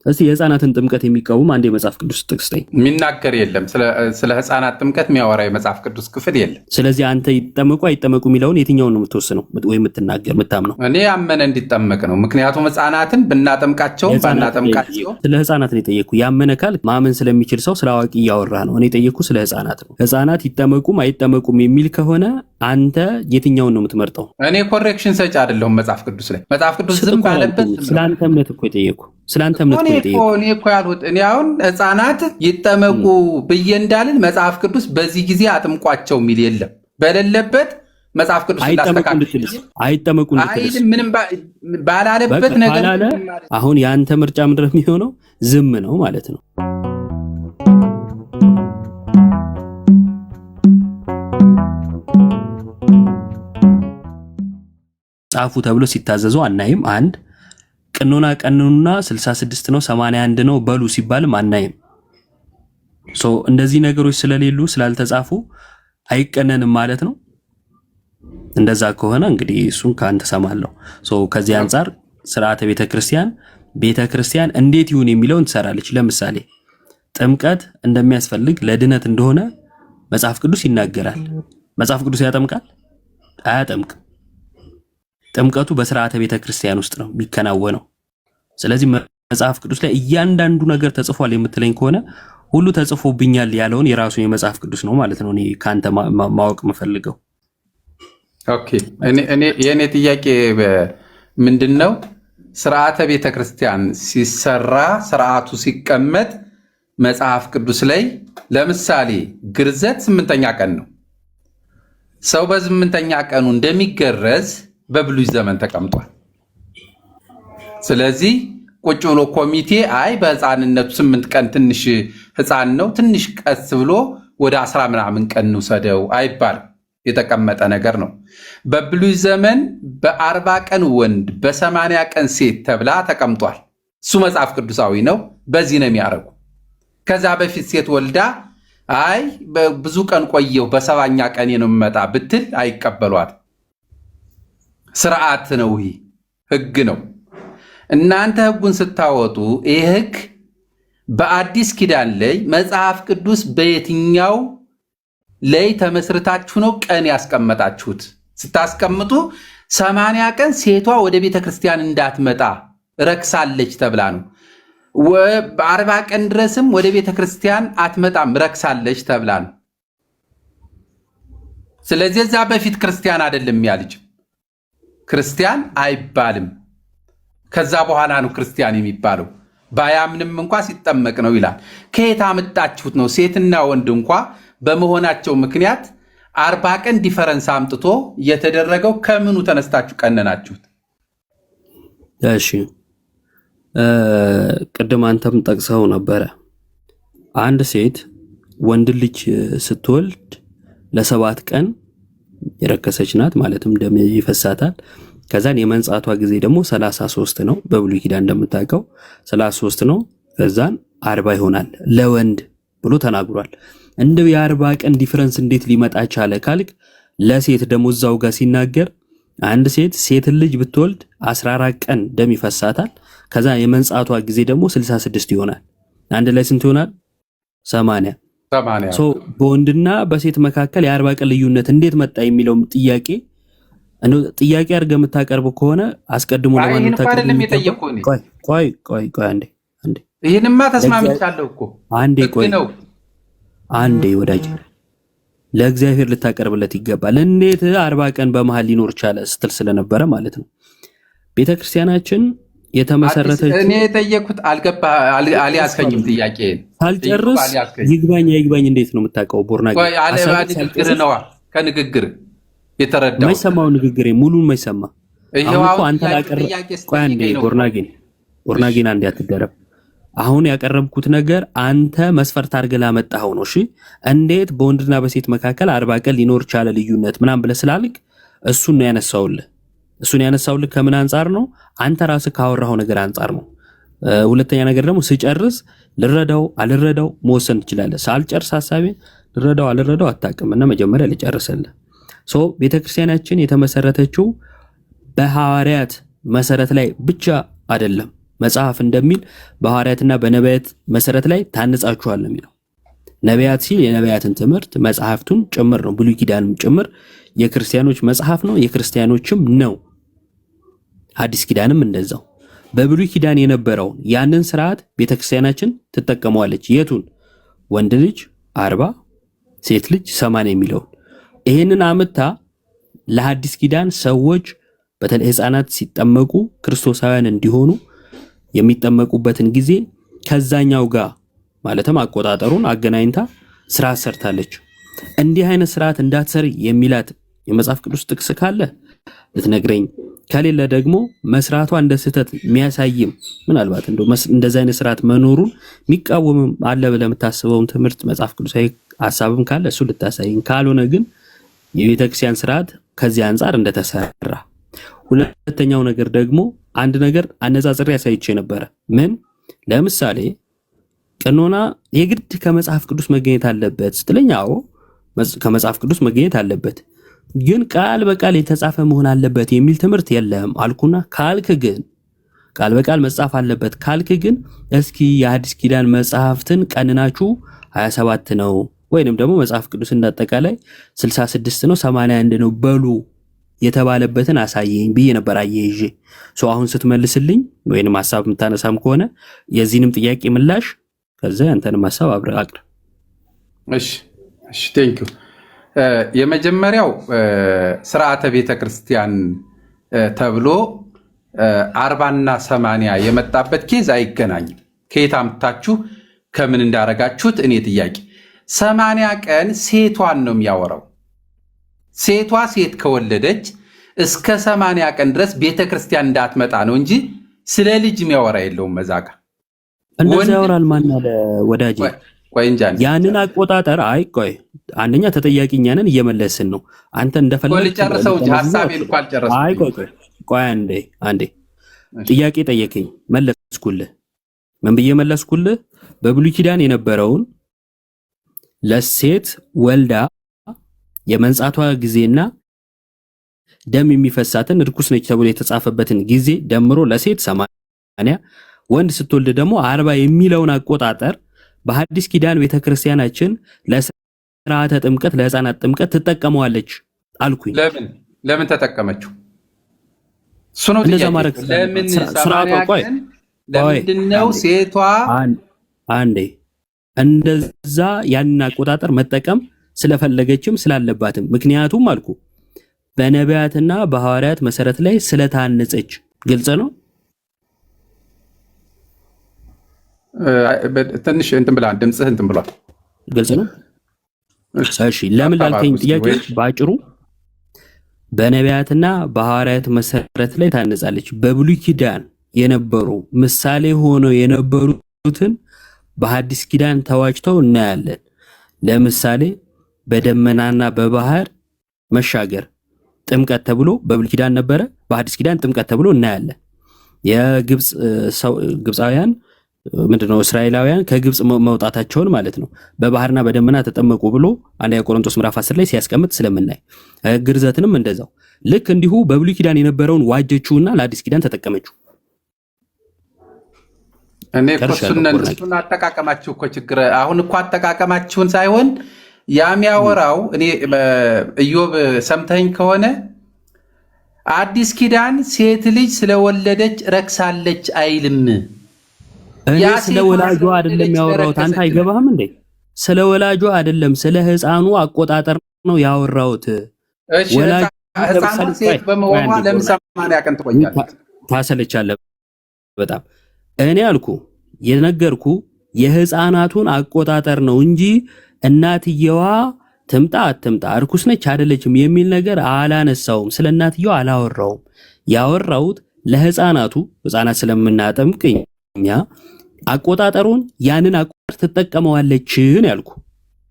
እስቲ የህፃናትን ጥምቀት የሚቃወም አንድ የመጽሐፍ ቅዱስ ጥቅስ ጠኝ። የሚናገር የለም። ስለ ህፃናት ጥምቀት የሚያወራ የመጽሐፍ ቅዱስ ክፍል የለም። ስለዚህ አንተ ይጠመቁ አይጠመቁ የሚለውን የትኛውን ነው የምትወስነው ወይ የምትናገር የምታምነው? እኔ ያመነ እንዲጠመቅ ነው። ምክንያቱም ህፃናትን ብናጠምቃቸውም ባናጠምቃቸው ስለ ህፃናት ነው የጠየቅኩ። ያመነ ካል ማመን ስለሚችል ሰው ስለ አዋቂ እያወራ ነው። እኔ የጠየቅኩ ስለ ህፃናት ነው። ህፃናት ይጠመቁም አይጠመቁም የሚል ከሆነ አንተ የትኛውን ነው የምትመርጠው? እኔ ኮሬክሽን ሰጪ አይደለሁም። መጽሐፍ ቅዱስ ላይ መጽሐፍ ቅዱስ ዝም ባለበት ስለአንተ እምነት እኮ የጠየቅኩ ስለአንተ እምነት እኮ የጠየቅኩ እኔ እኮ ያልሁት እኔ አሁን ህፃናት ይጠመቁ ብዬ እንዳልን መጽሐፍ ቅዱስ በዚህ ጊዜ አጥምቋቸው የሚል የለም። በሌለበት መጽሐፍ ቅዱስ አይጠመቁ እንድትልስ ምንም ባላለበት ነገር አሁን የአንተ ምርጫ ምንድን ነው የሚሆነው? ዝም ነው ማለት ነው። ጻፉ ተብሎ ሲታዘዙ አናይም። አንድ ቀኖና 66 ነው 81 ነው በሉ ሲባልም አናይም። እንደዚህ ነገሮች ስለሌሉ ስላልተጻፉ አይቀነንም ማለት ነው። እንደዛ ከሆነ እንግዲህ እሱን ካንተ ሰማለሁ። ከዚህ አንፃር ስርዓተ ቤተክርስቲያን እንዴት ይሁን የሚለውን ትሰራለች። ለምሳሌ ጥምቀት እንደሚያስፈልግ ለድነት እንደሆነ መጽሐፍ ቅዱስ ይናገራል። መጽሐፍ ቅዱስ ያጠምቃል? አያጠምቅም። ጥምቀቱ በስርዓተ ቤተክርስቲያን ውስጥ ነው የሚከናወነው። ስለዚህ መጽሐፍ ቅዱስ ላይ እያንዳንዱ ነገር ተጽፏል የምትለኝ ከሆነ ሁሉ ተጽፎብኛል ያለውን የራሱን የመጽሐፍ ቅዱስ ነው ማለት ነው። እኔ ካንተ ማወቅ የምፈልገው ኦኬ። የእኔ ጥያቄ ምንድነው? ስርዓተ ቤተክርስቲያን ሲሰራ ስርዓቱ ሲቀመጥ መጽሐፍ ቅዱስ ላይ ለምሳሌ ግርዘት 8ኛ ቀን ነው። ሰው በ8ኛ ቀኑ እንደሚገረዝ በብሉይ ዘመን ተቀምጧል። ስለዚህ ቁጭ ብሎ ኮሚቴ አይ በህፃንነቱ 8 ቀን ትንሽ ህፃን ነው ትንሽ ቀስ ብሎ ወደ 10 ምናምን ቀን እንውሰደው አይባልም። የተቀመጠ ነገር ነው። በብሉይ ዘመን በ40 ቀን ወንድ በ80 ቀን ሴት ተብላ ተቀምጧል። እሱ መጽሐፍ ቅዱሳዊ ነው። በዚህ ነው የሚያደርጉ። ከዛ በፊት ሴት ወልዳ አይ ብዙ ቀን ቆየው በ70ኛ ቀን ነው የምመጣ ብትል አይቀበሏት። ስርዓት ነው። ይህ ህግ ነው። እናንተ ህጉን ስታወጡ ይህ ህግ በአዲስ ኪዳን ላይ መጽሐፍ ቅዱስ በየትኛው ላይ ተመስርታችሁ ነው ቀን ያስቀመጣችሁት? ስታስቀምጡ 80 ቀን ሴቷ ወደ ቤተ ክርስቲያን እንዳትመጣ ረክሳለች ተብላ ነው። በ40 ቀን ድረስም ወደ ቤተ ክርስቲያን አትመጣም ረክሳለች ተብላ ነው። ስለዚህ እዛ በፊት ክርስቲያን አይደለም ያልጅ ክርስቲያን አይባልም። ከዛ በኋላ ነው ክርስቲያን የሚባለው። ባያምንም እንኳ ሲጠመቅ ነው ይላል። ከየት አመጣችሁት ነው? ሴትና ወንድ እንኳ በመሆናቸው ምክንያት 40 ቀን ዲፈረንስ አምጥቶ የተደረገው ከምኑ ተነስታችሁ ቀነናችሁት? እሺ ቅድም አንተም ጠቅሰው ነበረ። አንድ ሴት ወንድ ልጅ ስትወልድ ለ7 ቀን የረከሰች ናት፣ ማለትም ደም ይፈሳታል። ከዛን የመንጻቷ ጊዜ ደግሞ 33 ነው። በብሉይ ኪዳን እንደምታውቀው 33 ነው። ከዛን 40 ይሆናል ለወንድ ብሎ ተናግሯል። እንደው የ40 ቀን ዲፈረንስ እንዴት ሊመጣ ቻለ ካልክ ለሴት ደግሞ እዛው ጋር ሲናገር አንድ ሴት ልጅ ብትወልድ 14 ቀን ደም ይፈሳታል። ከዛ የመንጻቷ ጊዜ ደግሞ 66 ይሆናል። አንድ ላይ ስንት ይሆናል? 80 በወንድና በሴት መካከል የ40 ቀን ልዩነት እንዴት መጣ የሚለው ጥያቄ አድርገህ የምታቀርበው ከሆነ አስቀድሞ ለማን ተቀበል? ቆይ አንዴ ይሄንማ ተስማምቻለሁ እኮ አንዴ ወዳጅ ለእግዚአብሔር ልታቀርብለት ይገባል። እንዴት 40 ቀን በመሃል ሊኖር ቻለ ስትል ስለነበረ ማለት ነው። ቤተክርስቲያናችን የተመሰረተች እኔ የጠየኩት አልያዝከኝም። ጥያቄ ሳልጨርስ ይግባኝ እንዴት ነው የምታውቀው? ቦርናጌ ንግግር ነዋ። ከንግግር የተረዳው የማይሰማው ንግግር ሙሉን የማይሰማ አሁን አንተ ላቀርብ። ቆይ አንዴ ቦርናጌን አንዴ አትደረብ። አሁን ያቀረብኩት ነገር አንተ መስፈርት አድርገህ ላመጣኸው ነው። እሺ እንዴት በወንድና በሴት መካከል 40 ቀን ሊኖር ቻለ ልዩነት ምናምን ብለህ ስላልክ እሱን ነው ያነሳውልህ። ከምን አንጻር ነው? አንተ ራስህ ካወራኸው ነገር አንጻር ነው። ሁለተኛ ነገር ደግሞ ስጨርስ ልረዳው አልረዳው መወሰን ትችላለህ። ሳልጨርስ ሐሳቤን ልረዳው አልረዳው አታውቅም እና መጀመሪያ ልጨርስልህ። ቤተክርስቲያናችን የተመሰረተችው በሐዋርያት መሰረት ላይ ብቻ አይደለም። መጽሐፍ እንደሚል በሐዋርያትና በነቢያት መሰረት ላይ ታንጻችኋል ነው የሚለው። ነቢያት ሲል የነቢያትን ትምህርት መጽሐፍቱን ጭምር ነው። ብሉይ ኪዳንም ጭምር የክርስቲያኖች መጽሐፍ ነው፣ የክርስቲያኖችም ነው። አዲስ ኪዳንም እንደዛው። በብሉይ ኪዳን የነበረውን ያንን ስርዓት ቤተክርስቲያናችን ትጠቀመዋለች። የቱን? ወንድ ልጅ 40 ሴት ልጅ 80 የሚለውን ይሄንን አምታ ለሐዲስ ኪዳን ሰዎች በተለይ ህፃናት ሲጠመቁ ክርስቶሳውያን እንዲሆኑ የሚጠመቁበትን ጊዜ ከዛኛው ጋር ማለትም አቆጣጠሩን አገናኝታ ስርዓት ሰርታለች። እንዲህ አይነት ስርዓት እንዳትሰሪ የሚላት የመጽሐፍ ቅዱስ ጥቅስ ካለ ልትነግረኝ፣ ከሌለ ደግሞ መስራቷ እንደ ስህተት የሚያሳይም ምናልባት እንደዚህ አይነት ስርዓት መኖሩን የሚቃወምም አለ ብለህ የምታስበውን ትምህርት መጽሐፍ ቅዱሳዊ ሀሳብም ካለ እሱ ልታሳይኝ፣ ካልሆነ ግን የቤተክርስቲያን ስርዓት ከዚህ አንጻር እንደተሰራ። ሁለተኛው ነገር ደግሞ አንድ ነገር አነጻጽሬ ያሳይቼ ነበረ። ምን? ለምሳሌ ቀኖና የግድ ከመጽሐፍ ቅዱስ መገኘት አለበት ስትለኝ፣ አዎ ከመጽሐፍ ቅዱስ መገኘት አለበት፣ ግን ቃል በቃል የተጻፈ መሆን አለበት የሚል ትምህርት የለም አልኩና፣ ካልክ ግን ቃል በቃል መጻፍ አለበት ካልክ ግን እስኪ የአዲስ ኪዳን መጽሐፍትን ቀንናችሁ 27 ነው ወይንም ደግሞ መጽሐፍ ቅዱስ እንዳጠቃላይ 66 ነው 81 ነው በሉ የተባለበትን አሳየኝ ብዬ ነበር አየይዤ። አሁን ስትመልስልኝ ወይንም ሐሳብ የምታነሳም ከሆነ የዚህንም ጥያቄ ምላሽ ከዛ አንተንም ሐሳብ አብረህ አቅርብ። እሺ ቴንክ ዩ። የመጀመሪያው ስርዓተ ቤተክርስቲያን ተብሎ 40 እና 80 የመጣበት ኬዝ አይገናኝም። ከየት አምጥታችሁ ከምን እንዳረጋችሁት እኔ ጥያቄ 80 ቀን ሴቷን ነው የሚያወራው። ሴቷ ሴት ከወለደች እስከ 80 ቀን ድረስ ቤተክርስቲያን እንዳትመጣ ነው እንጂ ስለ ልጅ የሚያወራ የለውም። መዛጋ እንደዛ ያወራል። ማን አለ ወዳጅ? ቆይ እንጃ ያንን አቆጣጠር ቆይ አንደኛ ተጠያቂኛ ነን እየመለስን ነው። አንተ እንደፈለግ ልጨርሰው እንጂ ሐሳቤን እንኳን አልጨረስኩም። ቆይ አንዴ ጥያቄ ጠየቀኝ መለስኩልህ። ምን ብዬ መለስኩልህ? በብሉይ ኪዳን የነበረውን ለሴት ወልዳ የመንጻቷ ጊዜና ደም የሚፈሳትን ርኩስ ነች ተብሎ የተጻፈበትን ጊዜ ደምሮ ለሴት 80 ወንድ ስትወልድ ደግሞ 40 የሚለውን አቆጣጠር በሐዲስ ኪዳን ቤተክርስቲያናችን ለሥርዓተ ጥምቀት ለሕፃናት ጥምቀት ትጠቀመዋለች አልኩኝ። ለምን ተጠቀመችው? እሱ ነው እንደዛ ማድረግ ለምን ለምንድነው ሴቷ አንዴ እንደዛ ያንን አቆጣጠር መጠቀም ስለፈለገችም ስላለባትም ምክንያቱም አልኩ በነቢያትና በሐዋርያት መሰረት ላይ ስለታነጸች። ግልጽ ነው። ትንሽ እንትን ብላ ድምጽህ እንትን ብሏል። ግልጽ ነው። እሺ ለምን ላልከኝ ጥያቄ ባጭሩ በነቢያትና በሐዋርያት መሰረት ላይ ታነጻለች። በብሉይ ኪዳን የነበሩ ምሳሌ ሆነው የነበሩትን በሐዲስ ኪዳን ተዋጅተው እናያለን። ለምሳሌ በደመናና በባህር መሻገር ጥምቀት ተብሎ በብሉይ ኪዳን ነበረ፣ በሐዲስ ኪዳን ጥምቀት ተብሎ እናያለን። ግብፃውያን ምንድነው እስራኤላውያን ከግብፅ መውጣታቸውን ማለት ነው በባህርና በደመና ተጠመቁ ብሎ አንደኛ ቆሮንቶስ ምዕራፍ 10 ላይ ሲያስቀምጥ ስለምናይ፣ ግርዘትንም እንደዛው ልክ እንዲሁ በብሉይ ኪዳን የነበረውን ዋጀችውና ለሐዲስ ኪዳን ተጠቀመችው። እኔ እሱን አጠቃቀማችሁ እኮ ችግር አሁን እኮ አጠቃቀማችሁን ሳይሆን ያሚያወራው እኔ ኢዮብ ሰምተኝ ከሆነ አዲስ ኪዳን ሴት ልጅ ስለወለደች ረክሳለች አይልም። እኔ ስለ ወላጇ አይደለም ያወራሁት። አንተ አይገባህም እንዴ? ስለ ወላጇ አይደለም ስለ ሕፃኑ አቆጣጠር ነው ያወራሁት። እሺ ሕፃኑ ሴት በመሆኗ ለምን 80 ቀን ትቆያለች? ታሰለቻለህ በጣም። እኔ አልኩ የነገርኩ የሕፃናቱን አቆጣጠር ነው እንጂ እናትየዋ ትምጣ አትምጣ እርኩስ ነች አይደለችም የሚል ነገር አላነሳውም። ስለ እናትየዋ አላወራውም። ያወራሁት ለሕፃናቱ ሕፃናት ስለምናጠምቅኛ አቆጣጠሩን ያንን አቆጣጠር ትጠቀመዋለች ነው ያልኩ።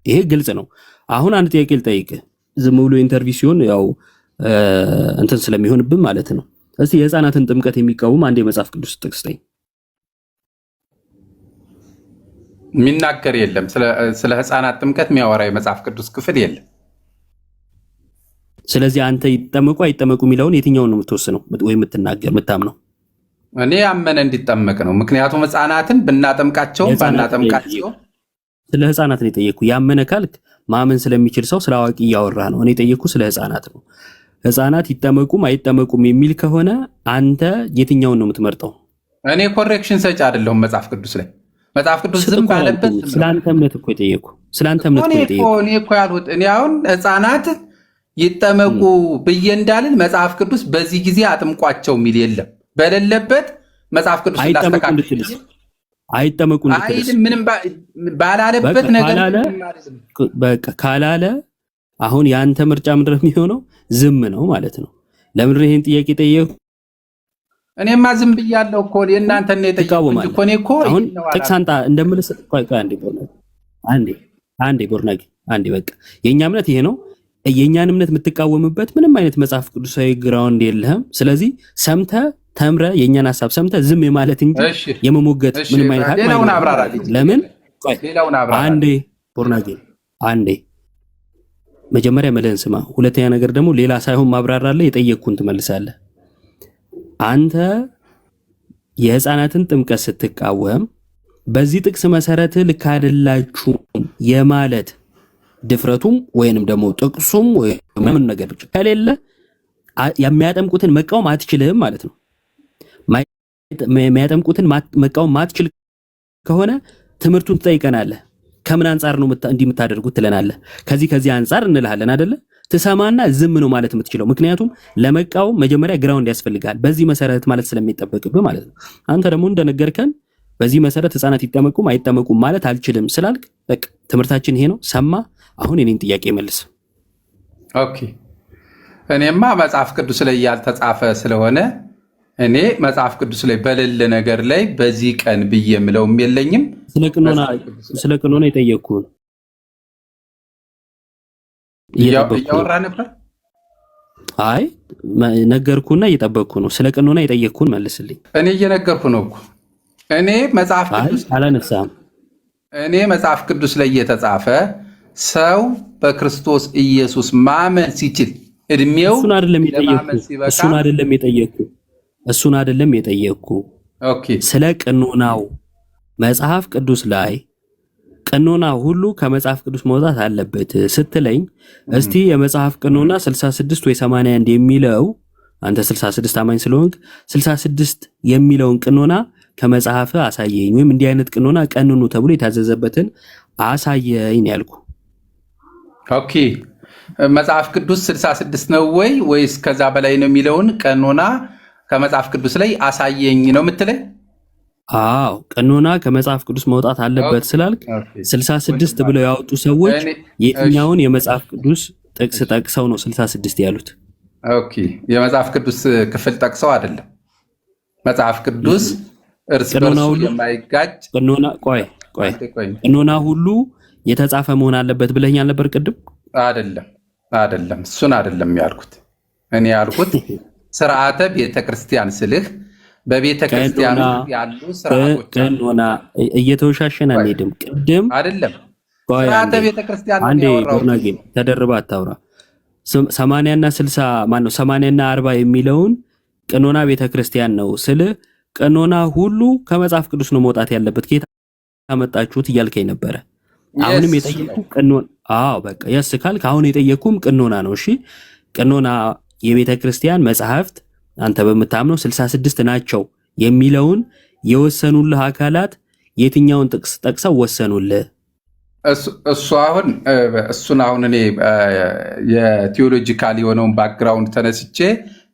ይሄ ግልጽ ነው። አሁን አንድ ጥያቄ ልጠይቅህ፣ ዝም ብሎ ኢንተርቪው ሲሆን ያው እንትን ስለሚሆንብን ማለት ነው። እስቲ የሕፃናትን ጥምቀት የሚቃወም አንድ የመጽሐፍ ቅዱስ ጥቅስ ጠይቅ። የሚናገር የለም። ስለ ሕፃናት ጥምቀት የሚያወራ የመጽሐፍ ቅዱስ ክፍል የለም። ስለዚህ አንተ ይጠመቁ አይጠመቁ የሚለውን የትኛውን ነው የምትወስነው ወይ የምትናገር የምታምነው? እኔ ያመነ እንዲጠመቅ ነው። ምክንያቱም ህፃናትን ብናጠምቃቸውም ባናጠምቃቸው ስለ ህፃናት ነው የጠየኩ። ያመነ ካልክ ማመን ስለሚችል ሰው ስለ አዋቂ እያወራ ነው። እኔ የጠየኩ ስለ ህፃናት ነው። ህፃናት ይጠመቁም አይጠመቁም የሚል ከሆነ አንተ የትኛውን ነው የምትመርጠው? እኔ ኮሬክሽን ሰጪ አይደለሁም። መጽሐፍ ቅዱስ ዝም ባለበት ስለአንተ እምነት እኮ የጠየኩ ስለአንተ እምነት እኮ የጠየኩ እኔ እኮ ያልሁት እኔ አሁን ህፃናት ይጠመቁ ብዬ እንዳልን መጽሐፍ ቅዱስ በዚህ ጊዜ አጥምቋቸው የሚል የለም። በሌለበት መጽሐፍ ቅዱስ አይጠመቁ እንድትልስ ምንም ባላለበት ነገር በቃ ካላለ አሁን የአንተ ምርጫ ምንድን ነው የሚሆነው? ዝም ነው ማለት ነው። ለምን ይሄን ጥያቄ ጠየቁ? እኔማ ዝም ብያለሁ እኮ የእናንተ ነው የጠየቁኝ እኮ። እኔ እኮ አሁን ጥቅስ አንተ እንደምልስ አንዴ ቦርናጊ በቃ የኛ እምነት ይሄ ነው። የኛን እምነት የምትቃወምበት ምንም አይነት መጽሐፍ ቅዱሳዊ ግራውንድ የለህም። ስለዚህ ሰምተህ ተምረህ የኛን ሐሳብ ሰምተህ ዝም የማለት እንጂ የመሞገት ምንም አይነት አቅም ሌላውን አብራራልኝ። ለምን ሌላውን አብራራልኝ። አንዴ ቦርናጊ መጀመሪያ መልህን ስማ። ሁለተኛ ነገር ደግሞ ሌላ ሳይሆን ማብራራለህ፣ የጠየቅኩን ትመልሳለህ። አንተ የህፃናትን ጥምቀት ስትቃወም በዚህ ጥቅስ መሰረት ልክ አይደላችሁም የማለት ድፍረቱም ወይንም ደግሞ ጥቅሱም ወይም ነገር ከሌለ የሚያጠምቁትን መቃወም አትችልም ማለት ነው። የሚያጠምቁትን መቃወም ማትችል ከሆነ ትምህርቱን ትጠይቀናለህ። ከምን አንጻር ነው እንዲህ የምታደርጉት ትለናለህ። ከዚህ አንጻር እንልሃለን አይደለ? ትሰማና ዝም ነው ማለት የምትችለው። ምክንያቱም ለመቃወም መጀመሪያ ግራውንድ ያስፈልጋል። በዚህ መሰረት ማለት ስለሚጠበቅብህ ማለት ነው። አንተ ደግሞ እንደነገርከን በዚህ መሰረት ህፃናት ይጠመቁም አይጠመቁም ማለት አልችልም ስላልክ በቃ ትምህርታችን ይሄ ነው። ሰማ። አሁን የኔን ጥያቄ መልስ። ኦኬ። እኔማ መጽሐፍ ቅዱስ ላይ ያልተጻፈ ስለሆነ እኔ መጽሐፍ ቅዱስ ላይ በሌለ ነገር ላይ በዚህ ቀን ብዬ የምለውም የለኝም። ስለ ቅኖና የጠየቅኩህን እያወራ ነበር። አይ ነገርኩና እየጠበቅኩ ነው። ስለ ቅኖና የጠየቅኩህን መልስልኝ። እኔ እየነገርኩ ነው እኮ። እኔ መጽሐፍ ቅዱስ አላነሳም። እኔ መጽሐፍ ቅዱስ ላይ የተጻፈ ሰው በክርስቶስ ኢየሱስ ማመን ሲችል እድሜው እሱን አይደለም የጠየቅኩ። ኦኬ። ስለ ቅኖናው መጽሐፍ ቅዱስ ላይ ቅኖና ሁሉ ከመጽሐፍ ቅዱስ መውጣት አለበት ስትለኝ፣ እስቲ የመጽሐፍ ቅኖና 66 ወይ 81 የሚለው አንተ 66 አማኝ ስለሆንክ 66 የሚለውን ቅኖና ከመጽሐፍ አሳየኝ፣ ወይም እንዲህ አይነት ቅኖና ቀንኑ ተብሎ የታዘዘበትን አሳየኝ ያልኩ። ኦኬ። መጽሐፍ ቅዱስ 66 ነው ወይስ ከዛ በላይ ነው የሚለውን ቀኖና ከመጽሐፍ ቅዱስ ላይ አሳየኝ ነው የምትለኝ? አዎ፣ ቀኖና ከመጽሐፍ ቅዱስ መውጣት አለበት ስላልክ 66 ብለው ያወጡ ሰዎች የትኛውን የመጽሐፍ ቅዱስ ጥቅስ ጠቅሰው ነው 66 ያሉት? ኦኬ። የመጽሐፍ ቅዱስ ክፍል ጠቅሰው አይደለም። መጽሐፍ ቅዱስ እርስ በርሱ የማይጋጭ ቅኖና ሁሉ የተጻፈ መሆን አለበት ብለኸኛል ነበር ቅድም። አይደለም፣ እሱን አይደለም ያልኩት። እኔ ያልኩት ስርዓተ ቤተክርስቲያን ስልህ በቤተክርስቲያን ያሉ ስርዓቶች ቀኖና እየተወሻሸን አንሄድም። ቅድም አይደለም ስርዓተ ቤተክርስቲያን አንዴ ቦርናጌን ተደርባ አታውራ። 80 እና 60 ማነው 80 እና 40 የሚለውን ቀኖና ቤተክርስቲያን ነው ስልህ ቀኖና ሁሉ ከመጽሐፍ ቅዱስ ነው መውጣት ያለበት። ከየት አመጣችሁት እያልከኝ ነበረ። አሁንም የጠየቁ ቀኖና በቃ የስ ካልክ አሁን የጠየቁም ቀኖና ነው። እሺ ቀኖና የቤተ ክርስቲያን መጽሐፍት አንተ በምታምነው 66 ናቸው የሚለውን የወሰኑልህ አካላት የትኛውን ጥቅስ ጠቅሰው ወሰኑልህ? እሱን አሁን እኔ የቴዎሎጂካል የሆነውን ባክግራውንድ ተነስቼ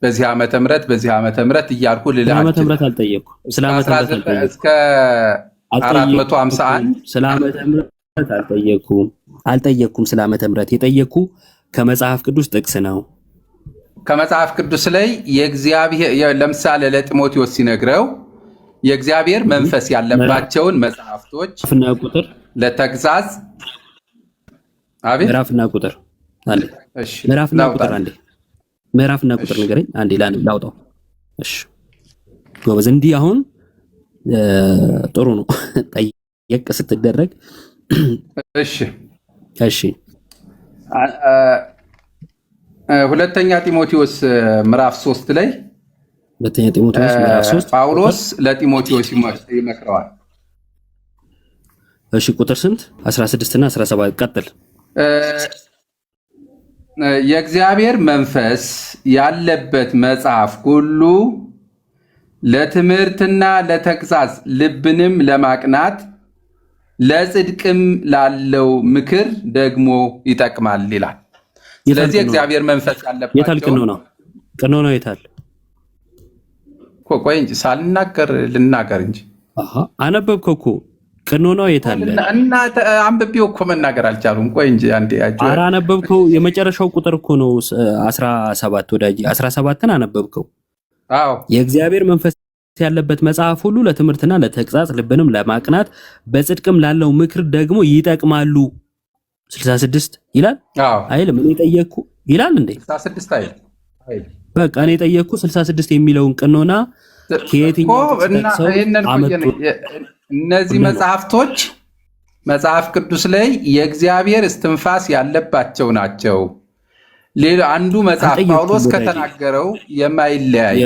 በዚህ ዓመተ ምህረት እያልኩ ልልህ ዓመተ ምህረት አልጠየኩም። ስለ ዓመተ ምህረት አልጠየኩም። እስከ 451 ስለ ዓመተ ምህረት አልጠየኩም። ስለ ዓመተ ምህረት የጠየኩ ከመጽሐፍ ቅዱስ ጥቅስ ነው። ከመጽሐፍ ቅዱስ ላይ የእግዚአብሔር ለምሳሌ ለጢሞቴዎስ ሲነግረው የእግዚአብሔር መንፈስ ያለባቸውን መጽሐፍቶች ምዕራፍና ቁጥር ለተግዛዝ ምዕራፍና ቁጥር አለ። እሺ ምዕራፍና ቁጥር አንዴ ምዕራፍና ቁጥር ንገረኝ አንዴ ላውጣው። እሺ ጎበዝ። እንዲህ አሁን ጥሩ ነው ጠየቅ ስትደረግ። እሺ ሁለተኛ ጢሞቴዎስ ምዕራፍ 3 ላይ ሁለተኛ ጢሞቴዎስ ምዕራፍ 3 ጳውሎስ ለጢሞቴዎስ ይመክረዋል። እሺ ቁጥር ስንት? 16 እና 17 ቀጥል። የእግዚአብሔር መንፈስ ያለበት መጽሐፍ ሁሉ ለትምህርትና ለተግሣጽ ልብንም ለማቅናት ለጽድቅም ላለው ምክር ደግሞ ይጠቅማል ይላል። ስለዚህ እግዚአብሔር መንፈስ ያለባቸው የታል ቀኖናው የታል? ቆይ እንጂ ሳልናገር ልናገር እንጂ አነበብከው እኮ ቀኖናው የታል? እና አንብቤው እኮ መናገር አልቻሉም። ቆይ እንጂ አንዴ ኧረ አነበብከው። የመጨረሻው ቁጥር እኮ ነው 17 ወዳጅ 17ን አነበብከው። አዎ የእግዚአብሔር መንፈስ ያለበት መጽሐፍ ሁሉ ለትምህርትና ለተግሣጽ ልብንም ለማቅናት በጽድቅም ላለው ምክር ደግሞ ይጠቅማሉ። 66 ይላል አይልም? እኔ ጠየቅኩ ይላል እንዴ? 66 አይል። በቃ እኔ ጠየቅኩ 66 የሚለውን ቀኖና ከየትኛው ተጠቅሰው አመጡ? እነዚህ መጽሐፍቶች መጽሐፍ ቅዱስ ላይ የእግዚአብሔር እስትንፋስ ያለባቸው ናቸው። ሌላ አንዱ መጽሐፍ ጳውሎስ ከተናገረው የማይለያይ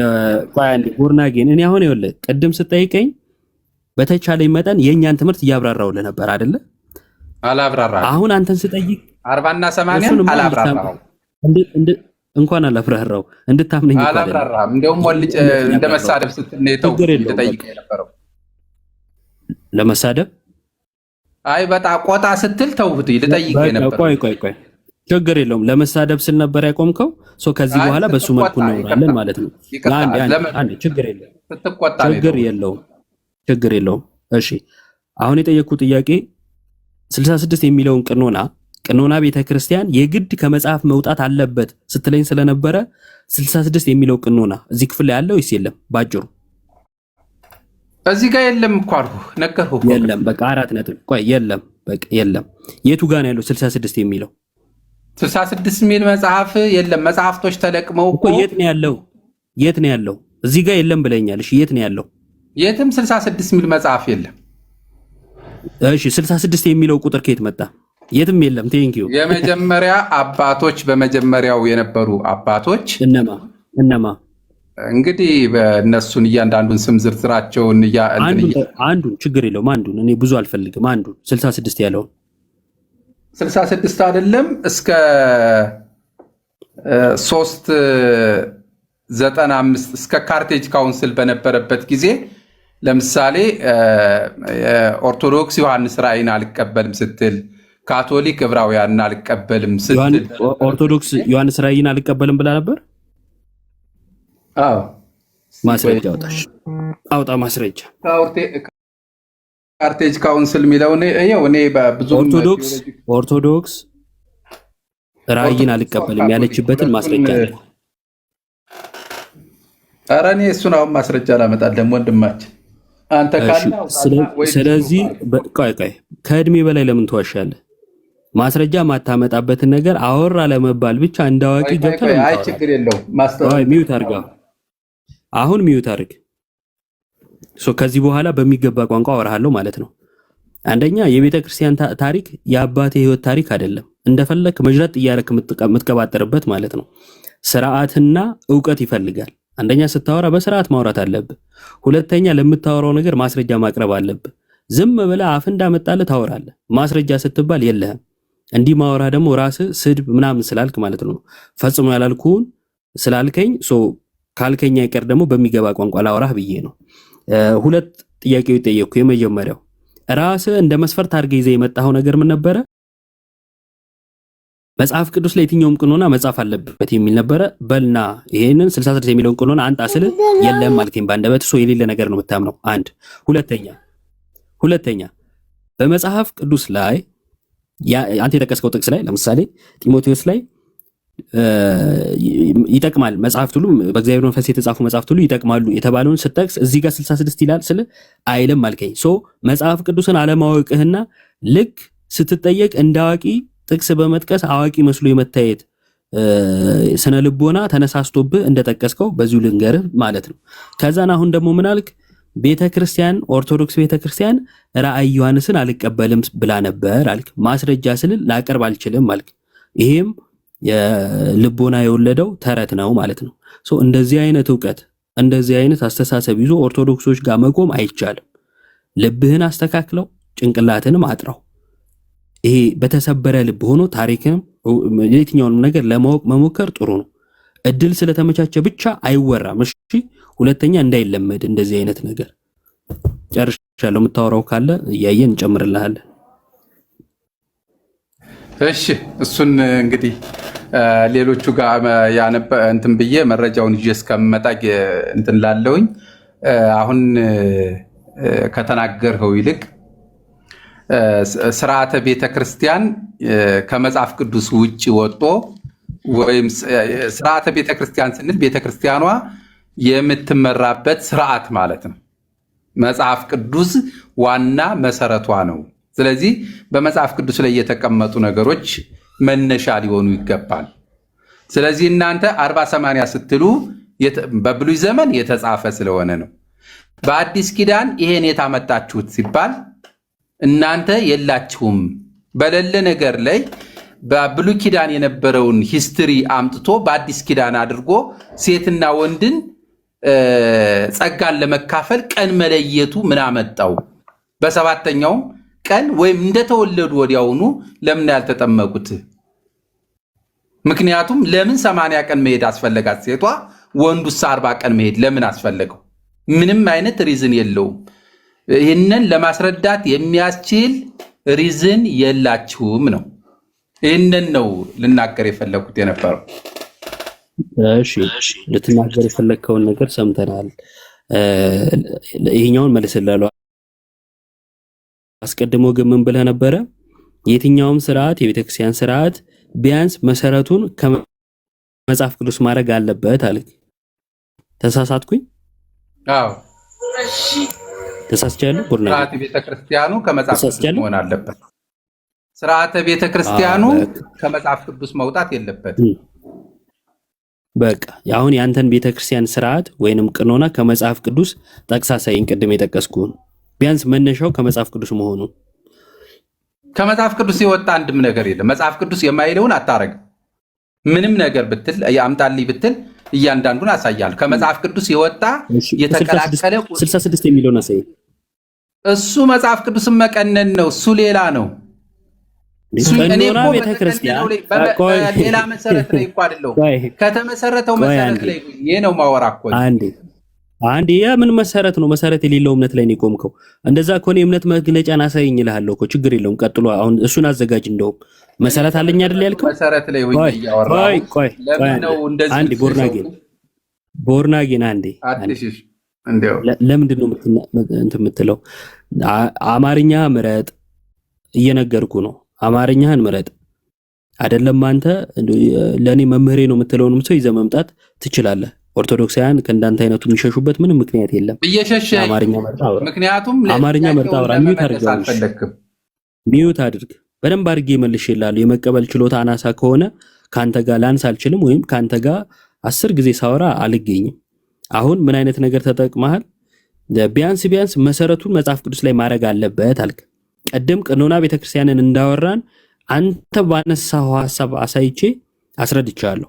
ቦርናጌን እኔ አሁን ይኸውልህ ቅድም ስጠይቀኝ በተቻለኝ መጠን የእኛን ትምህርት እያብራራሁልህ ነበር አይደለ? አላብራራም። አሁን አንተን ስጠይቅ 40 እና 80 አላብራራም። እንኳን አላብራራው እንድታምነኝ ይባላል። አላብራራም። እንደውም ወልጭ እንደመሳደብ ስትነይተው ልጠይቅ የነበረው ለመሳደብ አይ በጣም ቆጣ ስትል ተውት ልጠይቅ የነበረው ቆይ ችግር የለውም። ለመሳደብ ስል ነበር ያቆምከው። ከዚህ በኋላ በሱ መልኩ እናወራለን ማለት ነው። አንዴ ችግር የለውም። እሺ አሁን የጠየቅኩት ጥያቄ 66 የሚለውን ቀኖና ቤተክርስቲያን የግድ ከመጽሐፍ መውጣት አለበት ስትለኝ ስለነበረ 66 የሚለው ቀኖና እዚህ ክፍል ላይ ያለው የለም? ባጭሩ እዚህ ጋር የለም እኮ አልኩህ፣ ነገርኩህ። የለም በቃ 4 ነጥብ። ቆይ የለም በቃ የለም። የቱ ጋር ነው ያለው 66 የሚለው? 66 ሚል መጽሐፍ የለም። መጽሐፍቶች ተለቅመው እኮ የት ነው ያለው? እዚህ ጋር የለም ብለኛል። እሺ የት ነው ያለው? የትም 66 ሚል መጽሐፍ የለም። እሺ 66 የሚለው ቁጥር ከየት መጣ? የትም የለም። ቴንኪው። የመጀመሪያ አባቶች በመጀመሪያው የነበሩ አባቶች እነማ እንግዲህ በእነሱን እያንዳንዱን ስም ዝርዝራቸውን አንዱን ችግር የለውም። አንዱን እኔ ብዙ አልፈልግም። አንዱን 66 ያለውን 66 አይደለም እስከ 395 እስከ ካርቴጅ ካውንስል በነበረበት ጊዜ ለምሳሌ ኦርቶዶክስ ዮሐንስ ራእይን አልቀበልም ስትል፣ ካቶሊክ ዕብራውያንን አልቀበልም ስትል፣ ኦርቶዶክስ ዮሐንስ ራእይን አልቀበልም ብላ ነበር። አዎ ማስረጃ አውጣ ማስረጃ። ካርቴጅ ካውንስል የሚለው እኔ በብዙ ኦርቶዶክስ ራእይን አልቀበልም ያለችበትን ማስረጃ አለ። ኧረ እኔ እሱን አሁን ማስረጃ ላመጣልህ ወንድማችን አንተ ካለ። ስለዚህ ቆይ ከእድሜ በላይ ለምን ትዋሻለህ? ማስረጃ ማታመጣበትን ነገር አወራ ለመባል ብቻ እንዳዋቂ ገብተህ ነው። አይ ችግር የለውም። ሚዩት አድርጋ አሁን ሚዩት አድርግ። ከዚህ በኋላ በሚገባ ቋንቋ አወራሃለሁ ማለት ነው። አንደኛ የቤተ ክርስቲያን ታሪክ የአባቴ ህይወት ታሪክ አይደለም፣ እንደፈለክ መጅረጥ እያረክ የምትቀባጠርበት ማለት ነው። ስርዓትና እውቀት ይፈልጋል። አንደኛ ስታወራ በስርዓት ማውራት አለብህ። ሁለተኛ ለምታወራው ነገር ማስረጃ ማቅረብ አለብህ። ዝም ብለህ አፍ እንዳመጣልህ ታወራለህ። ማስረጃ ስትባል የለህም። እንዲህ ማወራ ደግሞ ራስህ ስድብ ምናምን ስላልክ ማለት ነው። ፈጽሞ ያላልኩህን ስላልከኝ ካልከኝ አይቀር ደግሞ በሚገባ ቋንቋ ላወራህ ብዬ ነው። ሁለት ጥያቄዎች ጠየቅኩ። የመጀመሪያው ራስህ እንደ መስፈርት አድርገህ ይዘህ የመጣኸው ነገር ምን ነበረ? መጽሐፍ ቅዱስ ላይ የትኛውም ቀኖና መጻፍ አለበት የሚል ነበረ። በልና ይሄንን 66 የሚለውን ቀኖና አንጣ ስል የለም ማለቴም ባንደበት የሌለ ነገር ነው የምታምነው። አንድ ሁለተኛ በመጽሐፍ ቅዱስ ላይ አንተ የጠቀስከው ጥቅስ ላይ ለምሳሌ ጢሞቴዎስ ላይ ይጠቅማል መጽሐፍት ሁሉ በእግዚአብሔር መንፈስ የተጻፉ መጽሐፍት ሁሉ ይጠቅማሉ የተባለውን ስጠቅስ እዚህ ጋር 66 ይላል ስለ አይልም አልከኝ። መጽሐፍ ቅዱስን አለማወቅህና ልክ ስትጠየቅ እንዳዋቂ ጥቅስ በመጥቀስ አዋቂ መስሎ የመታየት ስነ ልቦና ተነሳስቶብህ እንደጠቀስከው በዚሁ ልንገርህ ማለት ነው። ከዛን አሁን ደግሞ ምን አልክ? ቤተክርስቲያን ኦርቶዶክስ ቤተክርስቲያን ራእይ ዮሐንስን አልቀበልም ብላ ነበር አልክ። ማስረጃ ስልል ላቀርብ አልችልም አልክ። ይሄም የልቦና የወለደው ተረት ነው ማለት ነው። እንደዚህ አይነት እውቀት እንደዚህ አይነት አስተሳሰብ ይዞ ኦርቶዶክሶች ጋር መቆም አይቻልም። ልብህን አስተካክለው፣ ጭንቅላትንም አጥራው። ይሄ በተሰበረ ልብ ሆኖ ታሪክንም የትኛውንም ነገር ለማወቅ መሞከር ጥሩ ነው። እድል ስለተመቻቸ ብቻ አይወራም። እሺ፣ ሁለተኛ እንዳይለመድ እንደዚህ አይነት ነገር። ጨርሻለሁ። የምታወራው ካለ እያየን እንጨምርልሃለን። እሺ፣ እሱን እንግዲህ ሌሎቹ ጋር ያነበ እንትን ብዬ መረጃውን ይዤ እስከምመጣ እንትን ላለውኝ አሁን ከተናገርኸው ይልቅ ስርዓተ ቤተ ክርስቲያን ከመጽሐፍ ቅዱስ ውጭ ወጥቶ ወይም ስርዓተ ቤተ ክርስቲያን ስንል ቤተ ክርስቲያኗ የምትመራበት ስርዓት ማለት ነው። መጽሐፍ ቅዱስ ዋና መሰረቷ ነው። ስለዚህ በመጽሐፍ ቅዱስ ላይ የተቀመጡ ነገሮች መነሻ ሊሆኑ ይገባል። ስለዚህ እናንተ 40/80 ስትሉ በብሉይ ዘመን የተጻፈ ስለሆነ ነው። በአዲስ ኪዳን ይሄን የታመጣችሁት ሲባል እናንተ የላችሁም። በሌለ ነገር ላይ በብሉይ ኪዳን የነበረውን ሂስትሪ አምጥቶ በአዲስ ኪዳን አድርጎ ሴትና ወንድን ጸጋን ለመካፈል ቀን መለየቱ ምን አመጣው? በሰባተኛው ቀን ወይም እንደተወለዱ ወዲያውኑ ለምን ያልተጠመቁት? ምክንያቱም ለምን 80 ቀን መሄድ አስፈለጋት ሴቷ? ወንዱስ 40 ቀን መሄድ ለምን አስፈለገው? ምንም አይነት ሪዝን የለውም። ይህንን ለማስረዳት የሚያስችል ሪዝን የላችሁም ነው። ይህንን ነው ልናገር የፈለኩት የነበረው። እሺ፣ ልትናገር የፈለግከውን ነገር ሰምተናል። ይሄኛውን መልስልሃለሁ። አስቀድሞ ግን ምን ብለህ ነበረ? የትኛውም ስርዓት የቤተክርስቲያን ስርዓት ቢያንስ መሰረቱን ከመጽሐፍ ቅዱስ ማድረግ አለበት አልክ። ተሳሳትኩኝ? አዎ ተሳስቻለሁ። ቡርና ስርዓተ ቤተክርስቲያኑ ከመጽሐፍ ቅዱስ መሆን አለበት። ስርዓተ ቤተክርስቲያኑ ከመጽሐፍ ቅዱስ መውጣት የለበትም። በቃ አሁን ያንተን ቤተክርስቲያን ስርዓት ወይንም ቀኖና ከመጽሐፍ ቅዱስ ጠቅሳሳይን ቅድም የጠቀስኩን ቢያንስ መነሻው ከመጽሐፍ ቅዱስ መሆኑ። ከመጽሐፍ ቅዱስ የወጣ አንድም ነገር የለም። መጽሐፍ ቅዱስ የማይለውን አታረግም። ምንም ነገር ብትል ያምጣልኝ ብትል እያንዳንዱን አሳያል። ከመጽሐፍ ቅዱስ የወጣ የተቀላቀለ 66 የሚለውን አሳይ። እሱ መጽሐፍ ቅዱስን መቀነን ነው። እሱ ሌላ ነው። ቀኖና ቤተክርስቲያን ሌላ መሰረት ላይ እኮ አይደለም። ከተመሰረተው መሰረት ላይ ይሄ ነው ማወራ እኮ። አንዴ የምን መሰረት ነው? መሰረት የሌለው እምነት ላይ ነው የቆምከው። እንደዛ ከሆነ የእምነት መግለጫን አሳይኝ እልሃለሁ እኮ። ችግር የለውም። ቀጥሎ አሁን እሱን አዘጋጅ። እንደውም መሰረት አለኝ አይደል ያልከው? መሰረት ላይ ሆይ ያወራው ለምን ነው እንደዚህ? አንዴ ቦርናጌን አንዴ ለምንድን ነው እንትን የምትለው? አማርኛ ምረጥ እየነገርኩ ነው። አማርኛህን ምረጥ። አይደለም አንተ ለኔ መምህሬ ነው የምትለውንም ሰው ይዘህ መምጣት ትችላለህ። ኦርቶዶክሳውያን ከእንዳንተ አይነቱ የሚሸሹበት ምንም ምክንያት የለም። አማርኛ መርጣ አውራ። ምክንያቱም አማርኛ መርጣ አውራ። ሚዩት አድርግ። በደንብ አድርጌ መልሼልሃለሁ። የመቀበል ችሎታ አናሳ ከሆነ ካንተ ጋር ላንስ አልችልም፣ ወይም ካንተ ጋር 10 ጊዜ ሳወራ አልገኝም። አሁን ምን አይነት ነገር ተጠቅመሃል? ቢያንስ መሰረቱን መጽሐፍ ቅዱስ ላይ ማድረግ አለበት አልክ። ቀደም ቀኖና ቤተክርስቲያንን እንዳወራን አንተ ባነሳው ሐሳብ አሳይቼ አስረድቻለሁ።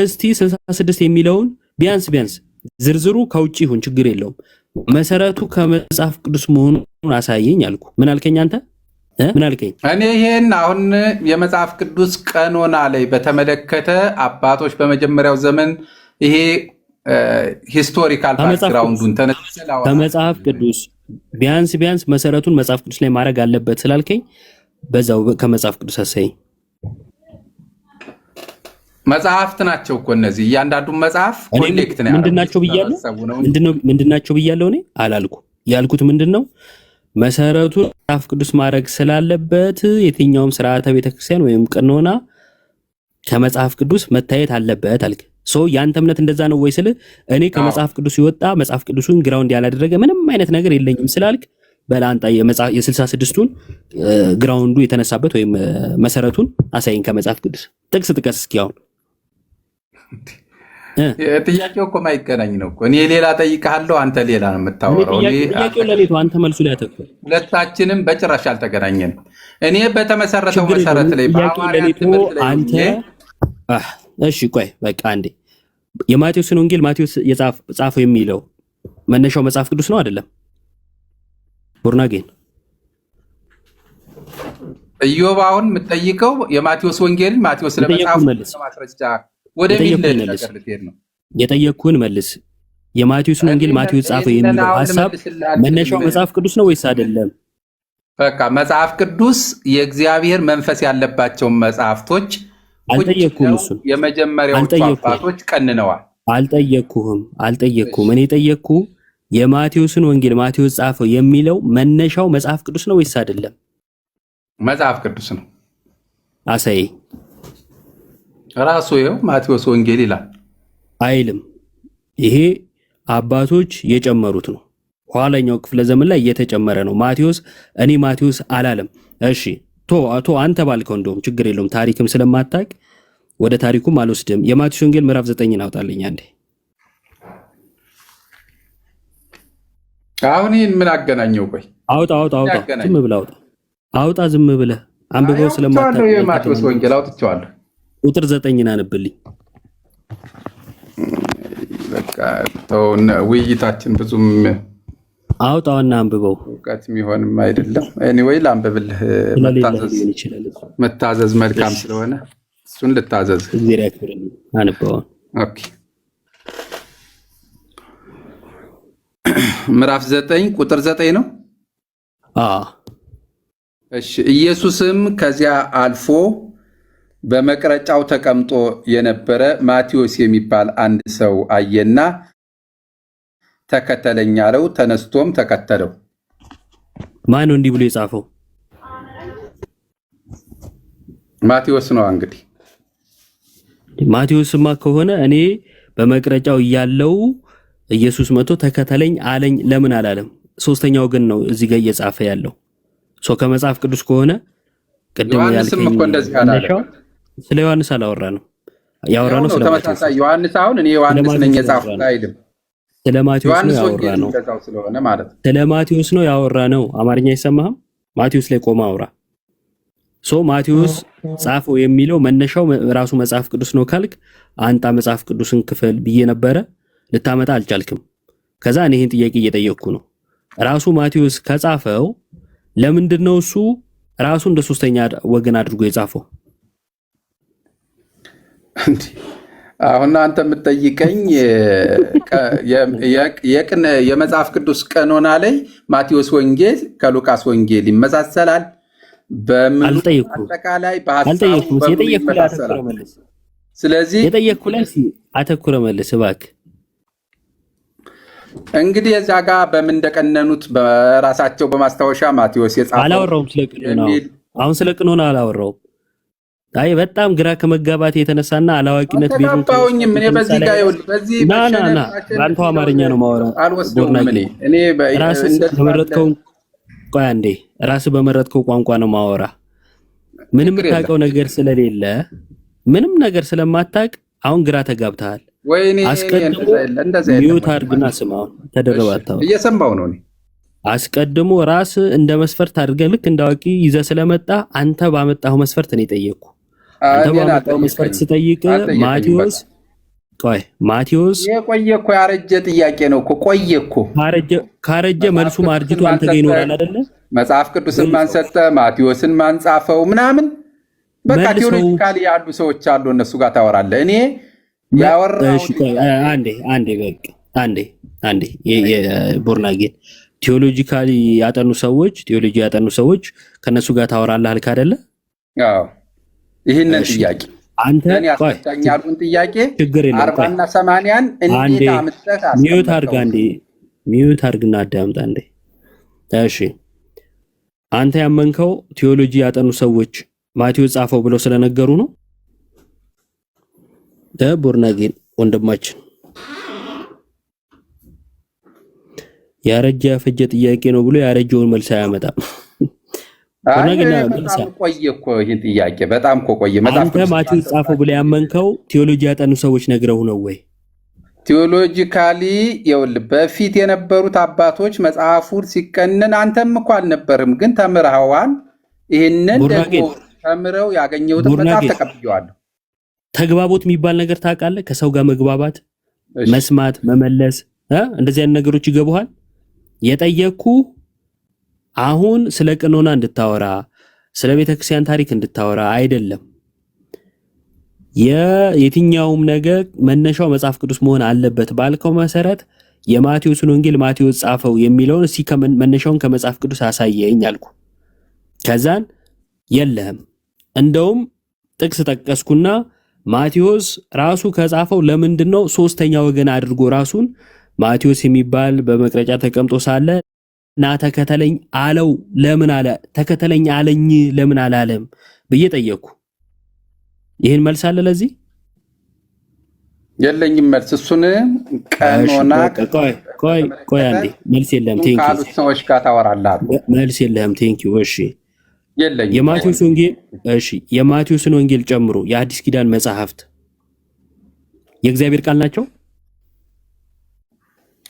እስቲ 66 የሚለውን ቢያንስ ዝርዝሩ ከውጪ ይሁን ችግር የለውም፣ መሰረቱ ከመጽሐፍ ቅዱስ መሆኑን አሳየኝ አልኩ። ምን አልከኝ አንተ? ምን አልከኝ? እኔ ይሄን አሁን የመጽሐፍ ቅዱስ ቀኖና ላይ በተመለከተ አባቶች በመጀመሪያው ዘመን ይሄ ሂስቶሪካል ባክግራውንዱን ተነስተላው ከመጽሐፍ ቅዱስ ቢያንስ መሰረቱን መጽሐፍ ቅዱስ ላይ ማድረግ አለበት ስላልከኝ በዛው ከመጽሐፍ ቅዱስ አሳየኝ። መጽሐፍት ናቸው እኮ እነዚህ። እያንዳንዱ መጽሐፍ ኮሌክት ነው። ምንድናቸው ብያለሁ? እኔ አላልኩ። ያልኩት ምንድነው መሰረቱን መጽሐፍ ቅዱስ ማድረግ ስላለበት የትኛውም ስርዓተ ቤተክርስቲያን ወይም ቀኖና ከመጽሐፍ ቅዱስ መታየት አለበት አልክ። ያንተ እምነት እንደዛ ነው ወይ ስል እኔ ከመጽሐፍ ቅዱስ ይወጣ መጽሐፍ ቅዱሱን ግራውንድ ያላደረገ ምንም አይነት ነገር የለኝም ስላልክ በላንጣ የ66ቱን ግራውንዱ የተነሳበት ወይም መሰረቱን አሳይን ከመጽሐፍ ቅዱስ ጥቅስ ጥቀስ እስኪ። አሁን ጥያቄው እኮ ማይገናኝ ነው እኮ። እኔ ሌላ ጠይቃለሁ፣ አንተ ሌላ ነው የምታወራው። ጥያቄው ለኔ አንተ መልሱ ላይ አተኩር። ሁለታችንም በጭራሽ አልተገናኘንም። እኔ በተመሰረተው መሰረት ላይ በሐዋርያት ትምህርት ላይ አንተ እሺ ቆይ በቃ አንዴ የማቴዎስን ወንጌል ማቴዎስ ጻፈው የሚለው መነሻው መጽሐፍ ቅዱስ ነው አይደለም? ቦርናጌን ኢዮብ አሁን የምትጠይቀው የማቴዎስ ወንጌልን ማቴዎስ ለመጽሐፍ ማስረጃ ወደሚል ነገር ልትሄድ ነው። የጠየቅኩህን መልስ። የማቴዎስን ወንጌል ማቴዎስ ጻፈው የሚለው ሐሳብ መነሻው መጽሐፍ ቅዱስ ነው ወይስ አይደለም? በቃ መጽሐፍ ቅዱስ የእግዚአብሔር መንፈስ ያለባቸው መጽሐፍቶች አልጠየቅኩህም። እሱን የመጀመሪያዎቹ አባቶች ቀንነዋል። አልጠየቅኩህም። እኔ የጠየቅኩህ የማቴዎስን ወንጌል ማቴዎስ ጻፈው የሚለው መነሻው መጽሐፍ ቅዱስ ነው ወይስ አይደለም? መጽሐፍ ቅዱስ ነው። አሳይ። ራሱ ይኸው ማቴዎስ ወንጌል ይላል አይልም። ይሄ አባቶች የጨመሩት ነው። ኋላኛው ክፍለ ዘመን ላይ እየተጨመረ ነው። እኔ ማቴዎስ አላለም። እሺ ቶ አንተ ባልከው እንደውም ችግር የለውም። ታሪክም ስለማታውቅ ወደ ታሪኩም አልወስድም። የማቴዎስ ወንጌል ምዕራፍ 9 አውጣልኝ አንዴ። አሁን ይህን ምን አገናኘው? ቆይ አውጣ። ዝም ብለህ አውጣ። ዝም ብለህ አንብበው ስለማታውቅ የማቴዎስ ወንጌል አውጥቼዋለሁ። ቁጥር 9 አንብልኝ። በቃ ውይይታችን ብዙም አውጣውና አንብበው። እውቀት የሚሆንም አይደለም። ኤኒዌይ ላንብብልህ። መታዘዝ መልካም ስለሆነ እሱን ልታዘዝ። እግዚአብሔር ያክብርልኝ። አንብበው። ኦኬ ምዕራፍ 9 ቁጥር 9 ነው። እሺ ኢየሱስም ከዚያ አልፎ በመቅረጫው ተቀምጦ የነበረ ማቴዎስ የሚባል አንድ ሰው አየና ተከተለኝ አለው። ተነስቶም ተከተለው። ማን ነው እንዲህ ብሎ የጻፈው? ማቴዎስ ነው። እንግዲህ ማቴዎስማ ከሆነ እኔ በመቅረጫው እያለው ኢየሱስ መጥቶ ተከተለኝ አለኝ ለምን አላለም? ሶስተኛው ግን ነው እዚህ ጋር እየጻፈ ያለው። ከመጽሐፍ ቅዱስ ከሆነ ቅድም ያልከኝ ስለ ዮሐንስ አላወራ ነው ያወራነው። ስለ ተመሳሳይ ዮሐንስ አሁን እኔ ዮሐንስ ነኝ የጻፍኩት አይደለም። ስለ ማቴዎስ ነው ያወራነው። ስለሆነ ማለት ስለ ማቴዎስ ነው ያወራነው። አማርኛ አይሰማህም? ማቴዎስ ላይ ቆማ አውራ። ማቴዎስ ጻፈው የሚለው መነሻው ራሱ መጽሐፍ ቅዱስ ነው ካልክ አንጣ መጽሐፍ ቅዱስን ክፍል ብዬ ነበረ፣ ልታመጣ አልቻልክም። ከዛ እኔ ይሄን ጥያቄ እየጠየቅኩ ነው። ራሱ ማቴዎስ ከጻፈው ለምንድን ነው እሱ ራሱ እንደ ሶስተኛ ወገን አድርጎ የጻፈው? አሁን አንተ የምትጠይቀኝ የመጽሐፍ ቅዱስ ቀኖና ላይ ማቴዎስ ወንጌል ከሉቃስ ወንጌል ይመሳሰላል በምን አጠቃላይ በሐሳቡ ይመሳሰላል። ስለዚህ የጠየቅኩህ ላይ አተኩረ መልስ እባክህ። እንግዲህ እዛ ጋር በምን እንደቀነኑት በራሳቸው በማስታወሻ ማቴዎስ የጻፈው አላወራውም። ስለ ቀኖና አሁን ስለ ቀኖና አላወራውም። አይ በጣም ግራ ከመጋባት የተነሳና አላዋቂነት ቤቱን ታውኝም እኔ በዚህ ጋር ይወል በዚህ ና ባንተ አማርኛ ነው ማወራው። አልወስደውም እኔ በመረጥከው ቆይ አንዴ ራስ በመረጥከው ቋንቋ ነው ማወራ። ምንም ታውቀው ነገር ስለሌለ ምንም ነገር ስለማታውቅ አሁን ግራ ተጋብተሃል። ወይኔ እንደዚህ ሚውት አድርግና ስማው። ተደረባታው እየሰማው ነው። አስቀድሞ ራስ እንደ መስፈርት አድርገህ ልክ እንዳዋቂ ይዘህ ስለመጣ አንተ ባመጣው መስፈርት ነው የጠየቅኩ። አንተ ባመጣው መስፈርት ስጠይቅ ማቴዎስ የቆየ እኮ ያረጀ ጥያቄ ነው እኮ ቆየ እኮ ካረጀ መልሱ ማርጅቱ አንተ ጋር ይኖራል አይደለ? መጽሐፍ ቅዱስን ማን ሰጠ? ማቴዎስን ማን ጻፈው? ምናምን በቃ ቴዎሎጂካሊ ያሉ ሰዎች አሉ፣ እነሱ ጋር ታወራለህ። እኔ ያወራው አንዴ ቦርናጌን ቴዎሎጂ ያጠኑ ሰዎች ከነሱ ጋር ታወራለህ አልክ አይደለ? አዎ። ይሄንን ጥያቄ አንተ ያስፈታኛሉን ጥያቄ 40 እና 80ን እንዴት አምጥተህ ሚዩት አድርግና አዳምጥ አንዴ። እሺ አንተ ያመንከው ቴዎሎጂ ያጠኑ ሰዎች ማቴዎስ ጻፈው ብለው ስለነገሩ ነው? ቦርናጌን ወንድማችን ያረጀ ያፈጀ ጥያቄ ነው ብሎ ያረጀውን መልስ አያመጣም። ቆየ እኮ ይሄን ጥያቄ በጣም ቆየ። አንተ ማቴዎስ ጻፈው ብለህ ያመንከው ቴዎሎጂ ያጠኑ ሰዎች ነግረው ነው ወይ? ቴዎሎጂካሊ ይኸውልህ በፊት የነበሩት አባቶች መጽሐፉን ሲቀነን አንተም እኮ አልነበርም፣ ግን ተምረዋል። ይሄንን ደግሞ ተምረው ያገኘሁትን መጽሐፍ ተቀብየዋለሁ። ተግባቦት የሚባል ነገር ታውቃለህ? ከሰው ጋር መግባባት፣ መስማት፣ መመለስ እንደዚህ አይነት ነገሮች ይገቡሃል። የጠየቅኩ አሁን ስለ ቀኖና እንድታወራ ስለ ቤተክርስቲያን ታሪክ እንድታወራ አይደለም። የየትኛውም ነገር መነሻው መጽሐፍ ቅዱስ መሆን አለበት ባልከው መሰረት የማቴዎስን ወንጌል ማቴዎስ ጻፈው የሚለውን እስኪ መነሻውን ከመጽሐፍ ቅዱስ አሳየኝ አልኩ። ከዛን የለህም። እንደውም ጥቅስ ጠቀስኩና ማቴዎስ ራሱ ከጻፈው ለምንድነው ሶስተኛ ወገን አድርጎ ራሱን ማቴዎስ የሚባል በመቅረጫ ተቀምጦ ሳለ ና ተከተለኝ አለው? ለምን አለ? ተከተለኝ አለኝ ለምን አላለም ብዬ ጠየቅኩ። ይህን መልስ አለ ለዚህ? የለኝም መልስ። እሱን ቀኖና ቆይ አንዴ መልስ የለም። ቴንክ ዩ ካሉት ሰዎች ጋር ታወራለህ። መልስ የለም። ቴንክ ዩ እሺ። የለኝም የማቴዎስ ወንጌል እሺ፣ የማቴዎስን ወንጌል ጨምሮ የአዲስ ኪዳን መጽሐፍት የእግዚአብሔር ቃል ናቸው?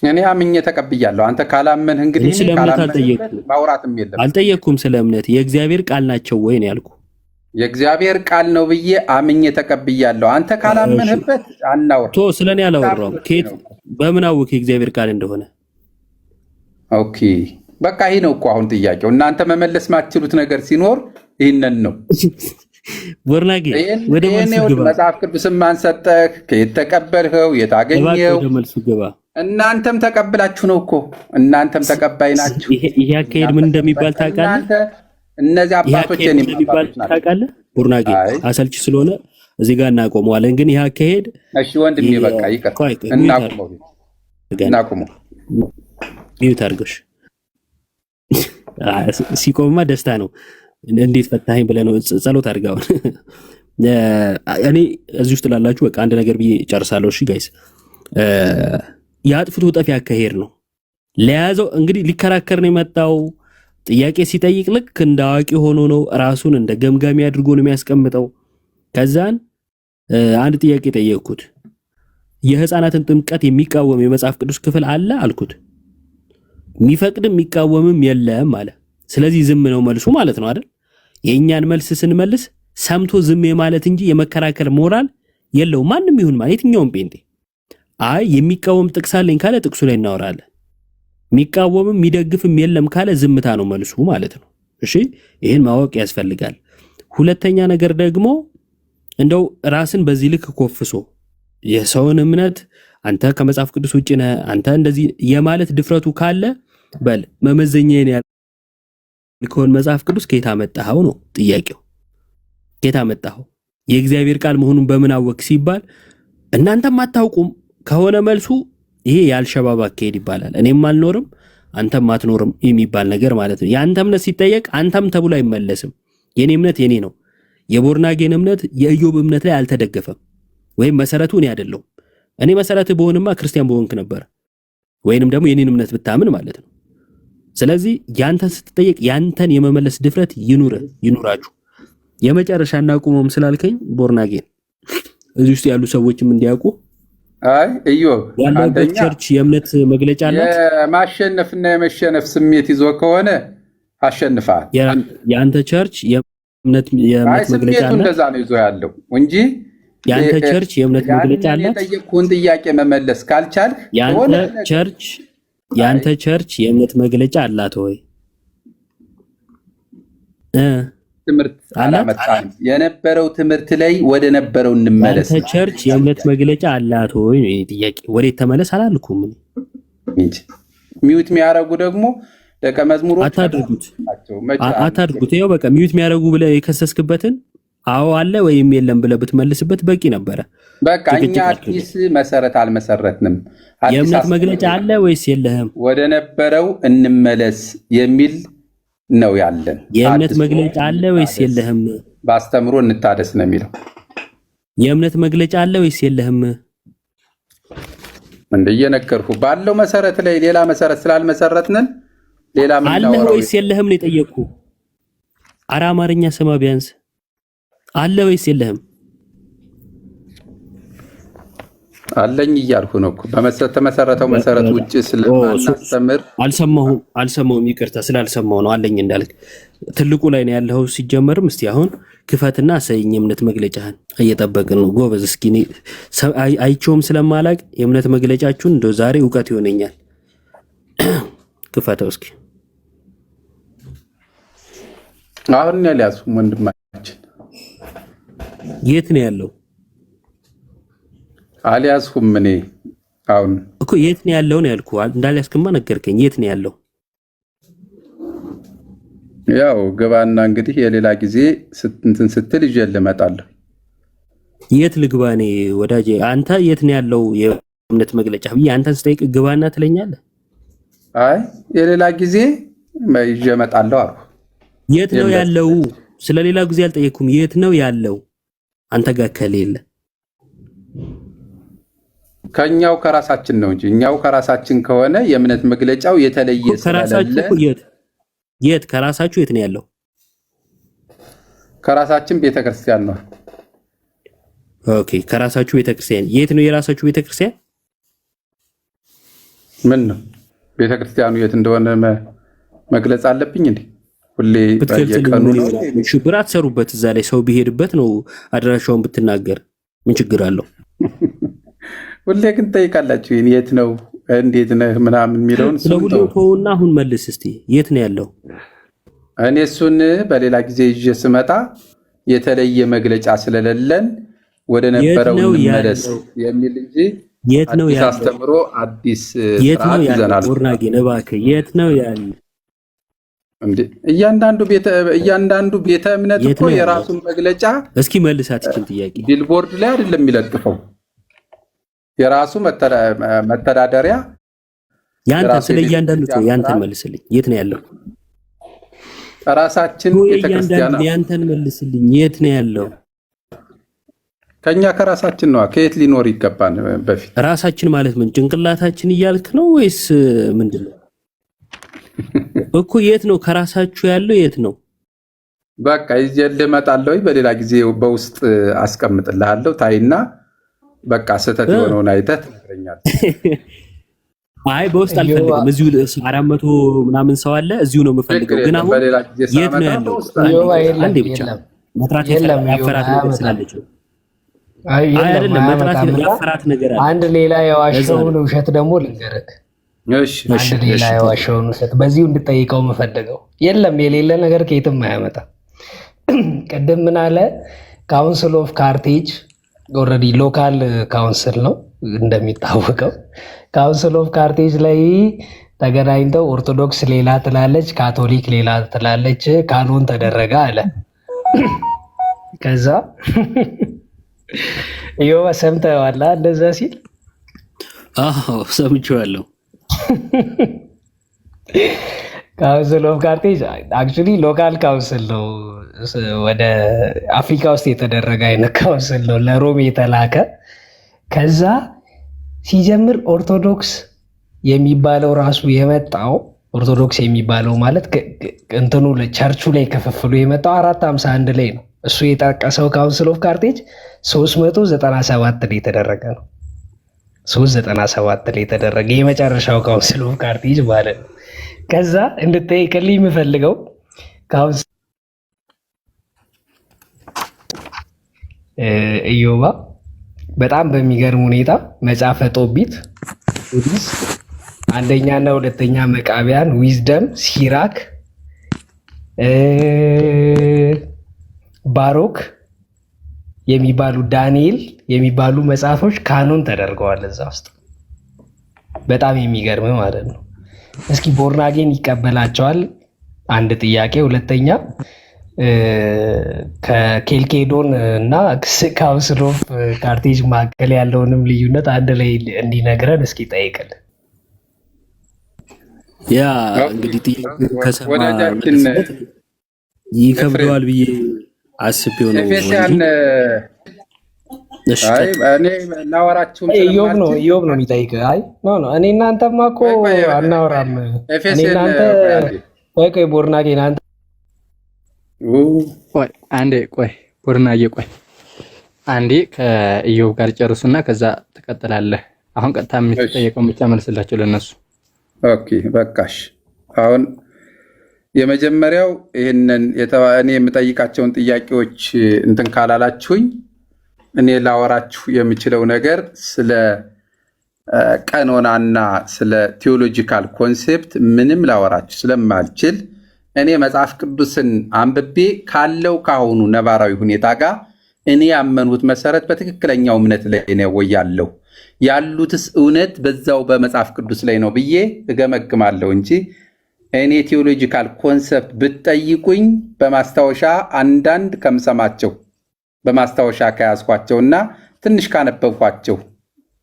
እኔ አምኜ ተቀብያለሁ። አንተ ካላመንህ እንግዲህ ስለ እምነት አልጠየቅኩም። ማውራትም የለም። አልጠየቅኩም ስለ እምነት። የእግዚአብሔር ቃል ናቸው ወይ ነው ያልኩ። የእግዚአብሔር ቃል ነው ብዬ አምኜ ተቀብያለሁ። አንተ ካላመንህበት አናውራ። ቶ ስለኔ አላወራሁም። ከየት በምን አወቅ የእግዚአብሔር ቃል እንደሆነ? ኦኬ በቃ ይሄ ነው እኮ አሁን ጥያቄው። እናንተ መመለስ ማትችሉት ነገር ሲኖር ይህንን ነው። ወርናጌ ወደ መልሱ ግባ። መጽሐፍ ቅዱስን ማን ሰጠህ? ከየት ተቀበልኸው? የት አገኘው? ወደ መልሱ ግባ። እናንተም ተቀብላችሁ ነው እኮ። እናንተም ተቀባይ ናችሁ። ይሄ አካሄድ ምን እንደሚባል ታውቃለህ? እነዚህ አባቶች እንደሚባል ታውቃለህ? ቡርናጌ አሰልቺ ስለሆነ እዚህ ጋር እናቆመዋለን። ግን ይሄ አካሄድ እሺ ወንድሜ በቃ ይቀር። እናቁመው። ሚዩት አድርገሽ ሲቆምማ ደስታ ነው። እንዴት ፈታኸኝ ብለህ ነው ጸሎት አድርጋውን። እኔ እዚህ ውስጥ ላላችሁ በቃ አንድ ነገር ብዬ ጨርሳለሁ። እሺ ጋይስ፣ የአጥፍቶ ጠፊ አካሄድ ነው ለያዘው። እንግዲህ ሊከራከር ነው የመጣው። ጥያቄ ሲጠይቅ ልክ እንደ አዋቂ ሆኖ ነው ራሱን እንደ ገምጋሚ አድርጎ ነው የሚያስቀምጠው። ከዛን አንድ ጥያቄ ጠየቅኩት። የህፃናትን ጥምቀት የሚቃወም የመጽሐፍ ቅዱስ ክፍል አለ አልኩት። የሚፈቅድም የሚቃወምም የለም አለ። ስለዚህ ዝም ነው መልሱ ማለት ነው አይደል? የእኛን መልስ ስንመልስ ሰምቶ ዝም የማለት እንጂ የመከራከር ሞራል የለው ማንም ይሁን ማለት የትኛውም ጴንጤ። አይ የሚቃወም ጥቅስ አለኝ ካለ ጥቅሱ ላይ እናወራለን። የሚቃወምም የሚደግፍም የለም ካለ ዝምታ ነው መልሱ ማለት ነው። እሺ ይሄን ማወቅ ያስፈልጋል። ሁለተኛ ነገር ደግሞ እንደው ራስን በዚህ ልክ ኮፍሶ የሰውን እምነት አንተ ከመጽሐፍ ቅዱስ ውጪ ነህ አንተ እንደዚህ የማለት ድፍረቱ ካለ በል መመዘኛዬን ያልከውን መጽሐፍ ቅዱስ ከየት አመጣኸው ነው ጥያቄው። ከየት አመጣኸው? የእግዚአብሔር ቃል መሆኑን በምን አወቅ ሲባል እናንተም አታውቁም ከሆነ መልሱ ይሄ የአልሸባብ አካሄድ ይባላል። እኔም አልኖርም አንተም አትኖርም የሚባል ነገር ማለት ነው። የአንተ እምነት ሲጠየቅ አንተም ተብሎ አይመለስም። የኔ እምነት የኔ ነው። የቦርናጌን እምነት የኢዮብ እምነት ላይ አልተደገፈም። ወይም መሰረቱ እኔ አይደለሁም። እኔ መሰረት በሆንማ ክርስቲያን በሆንክ ነበር፣ ወይንም ደግሞ የኔን እምነት ብታምን ማለት ነው። ስለዚህ ያንተን ስትጠየቅ ያንተን የመመለስ ድፍረት ይኑራችሁ። የመጨረሻ እናቁመውም ስላልከኝ ቦርናጌን እዚህ ውስጥ ያሉ ሰዎችም እንዲያውቁ አይ ኢዮብ ያለበት ቸርች የእምነት መግለጫ አላት። የማሸነፍና የመሸነፍ ስሜት ይዞ ከሆነ አሸንፋል። ያንተ ቸርች የእምነት መግለጫ አላት። እንደዛ ነው ይዞ ያለው እንጂ ያንተ ቸርች የእምነት መግለጫ አላት። የጠየቅኩህን ጥያቄ መመለስ ካልቻልክ ያንተ ቸርች የእምነት መግለጫ አላት ወይ? ትምህርት አላመጣም። የነበረው ትምህርት ላይ ወደ ነበረው እንመለስ። ያንተ ቸርች የእምነት መግለጫ አላት ወይ ነው ጥያቄ። ወዴት ተመለስ አላልኩም እንጂ ሚውት የሚያረጉ ደግሞ ደቀ መዝሙሮች አታድርጉት። ይኸው በቃ ሚውት የሚያረጉ ብለህ የከሰስክበትን አዎ አለ ወይም የለም ብለህ ብትመልስበት በቂ ነበረ። በቃ እኛ አዲስ መሰረት አልመሰረትንም። የእምነት መግለጫ አለ ወይስ የለህም? ወደ ነበረው እንመለስ የሚል ነው ያለን። የእምነት መግለጫ አለ ወይስ የለህም? በአስተምሮ እንታደስ ነው የሚለው። የእምነት መግለጫ አለ ወይስ የለህም? እንደየነገርኩ ባለው መሰረት ላይ ሌላ መሰረት ስላልመሰረትንን ሌላ ምን አለ ወይስ የለህም ነው የጠየቅኩ። ኧረ አማርኛ ስማ ቢያንስ አለ ወይስ የለህም? አለኝ እያልኩ ነው እኮ በተመሰረተው መሰረት ውጭ ስለማናስተምር አልሰማሁም። ይቅርታ ስላልሰማሁ ነው። አለኝ እንዳልክ ትልቁ ላይ ነው ያለው ሲጀመርም። እስቲ አሁን ክፈትና ሰይኝ የእምነት መግለጫህን እየጠበቅን ነው። ጎበዝ። እስኪ አይቼውም ስለማላቅ የእምነት መግለጫችሁን እንደው ዛሬ እውቀት ይሆነኛል። ክፈተው እስኪ። አሁን ያልያዙ ወንድማችን የት ነው ያለው? አልያዝኩም። እኔ አሁን እኮ የት ነው ያለው ነው ያልኩህ። እንዳልያዝክማ ነገርከኝ። የት ነው ያለው? ያው ግባና እንግዲህ የሌላ ጊዜ እንትን ስትል ይዤ ልመጣለሁ። የት ልግባ? እኔ ወዳጄ አንተ የት ነው ያለው የእምነት መግለጫ ብዬ አንተን ስጠይቅ ግባና ትለኛለህ። አይ የሌላ ጊዜ ይዤ እመጣለሁ አልኩ። የት ነው ያለው? ስለሌላ ጊዜ አልጠየኩም። የት ነው ያለው? አንተ ጋር ከሌለ ከኛው ከራሳችን ነው እንጂ እኛው ከራሳችን ከሆነ የእምነት መግለጫው የተለየ ስለሌለ የት ከራሳችሁ የት ነው ያለው? ከራሳችን ቤተክርስቲያን ነው። ኦኬ ከራሳችሁ ቤተክርስቲያን የት ነው የራሳችሁ ቤተክርስቲያን? ምን ነው ቤተክርስቲያኑ የት እንደሆነ መግለጽ አለብኝ እንዴ? ሁሌ በየቀኑ ነው ሽብር አትሰሩበት። እዛ ላይ ሰው ቢሄድበት ነው አድራሻውን ብትናገር ምን ችግር አለው? ሁሌ ግን ጠይቃላችሁ የት ነው እንዴት ነህ ምናምን የሚለውን ስለሁሉ ተውና አሁን መልስ እስቲ የት ነው ያለው? እኔ እሱን በሌላ ጊዜ ይዤ ስመጣ የተለየ መግለጫ ስለሌለን ወደ ነበረው እንመለስ የሚል እንጂ የት ነው ያለው አስተምሮ አዲስ ስርዓት ይዘናል። ወርናጌ እባክህ የት ነው ያለው? እንዴ እያንዳንዱ ቤተ እምነት እኮ የራሱን መግለጫ እስኪ መልሳት ይችላል ጥያቄ ቢልቦርድ ላይ አይደለም የሚለጥፈው የራሱ መተዳደሪያ ያንተ ስለ እያንዳንዱ ያንተ መልስልኝ። የት ነው ያለው? ራሳችን ቤተክርስቲያን ያንተን መልስልኝ። የት ነው ያለው? ከኛ ከራሳችን ነው። ከየት ሊኖር ይገባን? በፊት ራሳችን ማለት ምን ጭንቅላታችን እያልክ ነው ወይስ ምንድነው? እኮ የት ነው ከራሳችሁ ያለው? የት ነው? በቃ ይዤልህ እመጣለሁ። በሌላ ጊዜ በውስጥ አስቀምጥልሃለሁ። ታይና በቃ ስህተት የሆነውን አይተህ ትነግረኛለህ። አይ በውስጥ አልፈልግም። እዚሁ 400 ምናምን ሰው አለ። እዚሁ ነው የምፈልገው። ግን አሁን የት ነው ያለው? አንዴ ብቻ መጥራት ያፈራት ነገር ስላለች አይደለም። መጥራት ያፈራት ነገር አለ። አንድ ሌላ የዋሸውን ውሸት ደግሞ ልንገርህ። አንድ ሌላ የዋሸውን ውሸት በዚሁ እንድጠይቀው የምፈልገው የለም። የሌለ ነገር ከየትም አያመጣም። ቅድም ምን አለ? ካውንስል ኦፍ ካርቴጅ ኦልሬዲ ሎካል ካውንስል ነው እንደሚታወቀው። ካውንስል ኦፍ ካርቴጅ ላይ ተገናኝተው ኦርቶዶክስ ሌላ ትላለች፣ ካቶሊክ ሌላ ትላለች፣ ካኖን ተደረገ አለ። ከዛ ይኸው ሰምተዋል እንደዛ ሲል? አዎ ሰምቼዋለሁ። ካውንስል ኦፍ ካርቴጅ አክቹዋሊ ሎካል ካውንስል ነው። ወደ አፍሪካ ውስጥ የተደረገ አይነት ካውንስል ነው፣ ለሮም የተላከ። ከዛ ሲጀምር ኦርቶዶክስ የሚባለው ራሱ የመጣው ኦርቶዶክስ የሚባለው ማለት እንትኑ ቸርቹ ላይ ክፍፍሉ የመጣው 451 ላይ ነው። እሱ የጠቀሰው ካውንስል ኦፍ ካርቴጅ 397 ላይ የተደረገ ነው። 397 ላይ የተደረገ የመጨረሻው ካውንስል ኦፍ ካርቴጅ ማለት ነው። ከዛ እንድጠይቅልኝ የምፈልገው ካውንስል ኢዮባ በጣም በሚገርም ሁኔታ መጽሐፈ ጦቢት፣ ኦዲስ፣ አንደኛና ሁለተኛ መቃቢያን፣ ዊዝደም፣ ሲራክ፣ ባሮክ የሚባሉ ዳንኤል የሚባሉ መጽሐፎች ካኖን ተደርገዋል እዛ ውስጥ። በጣም የሚገርም ማለት ነው። እስኪ ቦርናጌን ይቀበላቸዋል? አንድ ጥያቄ። ሁለተኛ ከኬልኬዶን እና ካውንስል ኦፍ ካርቴጅ መካከል ያለውንም ልዩነት አንድ ላይ እንዲነግረን እስኪ ጠይቅልን። ያ እንግዲህ ጥያቄ ከሰማ ይከብደዋል ብዬ አስቤው ነው። ኢዮብ ነው የሚጠይቅህ። አይ እኔ እናንተማ እኮ አናወራም። እኔ እናንተ ቆይ ቦርናጌን አንተ አንዴ ቆይ ቦርናጌ ቆይ አንዴ ከኢዮብ ጋር ጨርሱና ከዛ ትቀጥላለህ። አሁን ቀጥታ የምትጠየቀውን ብቻ መልስላቸው ለነሱ። ኦኬ በቃሽ። አሁን የመጀመሪያው ይህንን እኔ የምጠይቃቸውን ጥያቄዎች እንትን ካላላችሁኝ እኔ ላወራችሁ የምችለው ነገር ስለ ቀኖናና ስለ ቴዎሎጂካል ኮንሴፕት ምንም ላወራችሁ ስለማልችል እኔ መጽሐፍ ቅዱስን አንብቤ ካለው ካሁኑ ነባራዊ ሁኔታ ጋር እኔ ያመኑት መሰረት በትክክለኛው እምነት ላይ ነው ያለው ያሉትስ እውነት በዛው በመጽሐፍ ቅዱስ ላይ ነው ብዬ እገመግማለሁ እንጂ እኔ ቴዎሎጂካል ኮንሰፕት ብትጠይቁኝ በማስታወሻ አንዳንድ ከምሰማቸው በማስታወሻ ከያዝኳቸውና ትንሽ ካነበብኳቸው